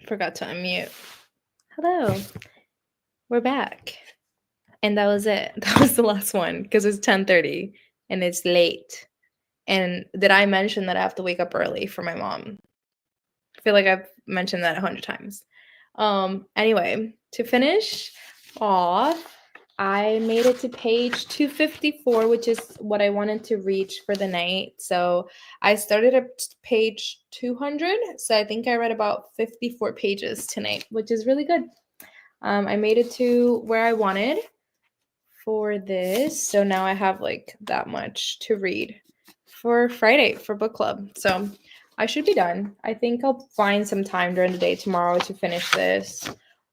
S1: Forgot to unmute. Hello. We're back. And that was it. That was the last one because it's 10:30 and it's late. And did I mention that I have to wake up early for my mom? I feel like I've mentioned that 100 times. Anyway, to finish off, I made it to page 254, which is what I wanted to reach for the night. So I started at page 200. So I think I read about 54 pages tonight, which is really good. I made it to where I wanted for this. So now I have like that much to read for Friday for book club. So I should be done. I think I'll find some time during the day tomorrow to finish this.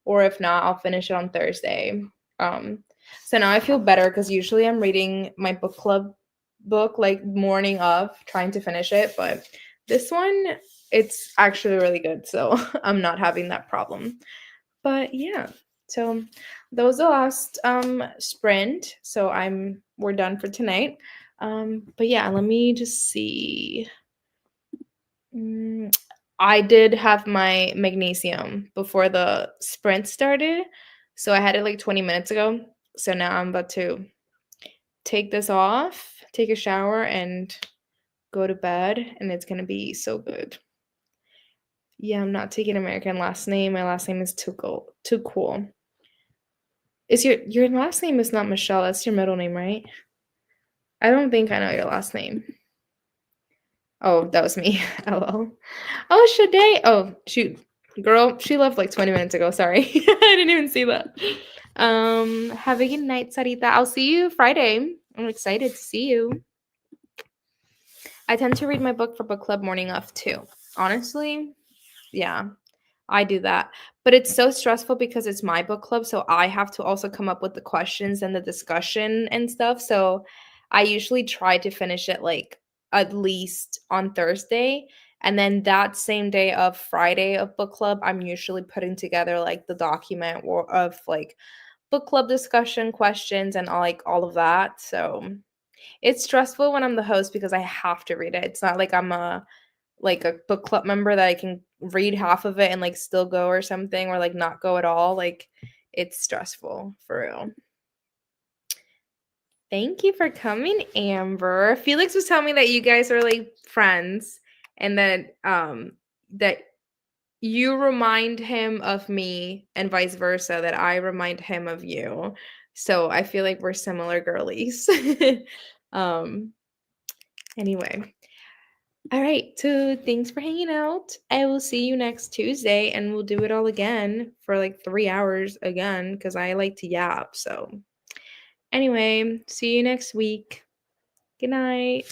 S1: Or if not, I'll finish it on Thursday. So now I feel better because usually I'm reading my book club book like morning of trying to finish it. But this one, it's actually really good. So I'm not having that problem. But yeah, so that was the last sprint. So we're done for tonight. But yeah, let me just see. I did have my magnesium before the sprint started. So I had it like 20 minutes ago. So now I'm about to take this off, take a shower, and go to bed. And it's going to be so good. Yeah, I'm not taking American last name. My last name is too cool. Is your last name is not Michelle, that's your middle name, right? I don't think I know your last name. Oh, that was me. LOL. Oh, Sade. Oh, shoot. Girl, she left like 20 minutes ago. Sorry. I didn't even see that. Have a good night, Sarita. I'll see you Friday. I'm excited to see you. I tend to read my book for book club morning of too. Honestly, yeah. I do that. But it's so stressful because it's my book club, so I have to also come up with the questions and the discussion and stuff. So I usually try to finish it like at least on Thursday. And then that same day of Friday of book club, I'm usually putting together like the document of like book club discussion questions and all of that. So it's stressful when I'm the host because I have to read it. It's not like I'm a book club member that I can read half of it and like still go or something or like not go at all. Like it's stressful for real. Thank you for coming, Amber. Felix was telling me that you guys are like friends and that you remind him of me and vice versa, that I remind him of you. So I feel like we're similar girlies. um anyway. All right, so thanks for hanging out. I will see you next Tuesday and we'll do it all again for like 3 hours again because I like to yap. So, anyway, see you next week. Good night.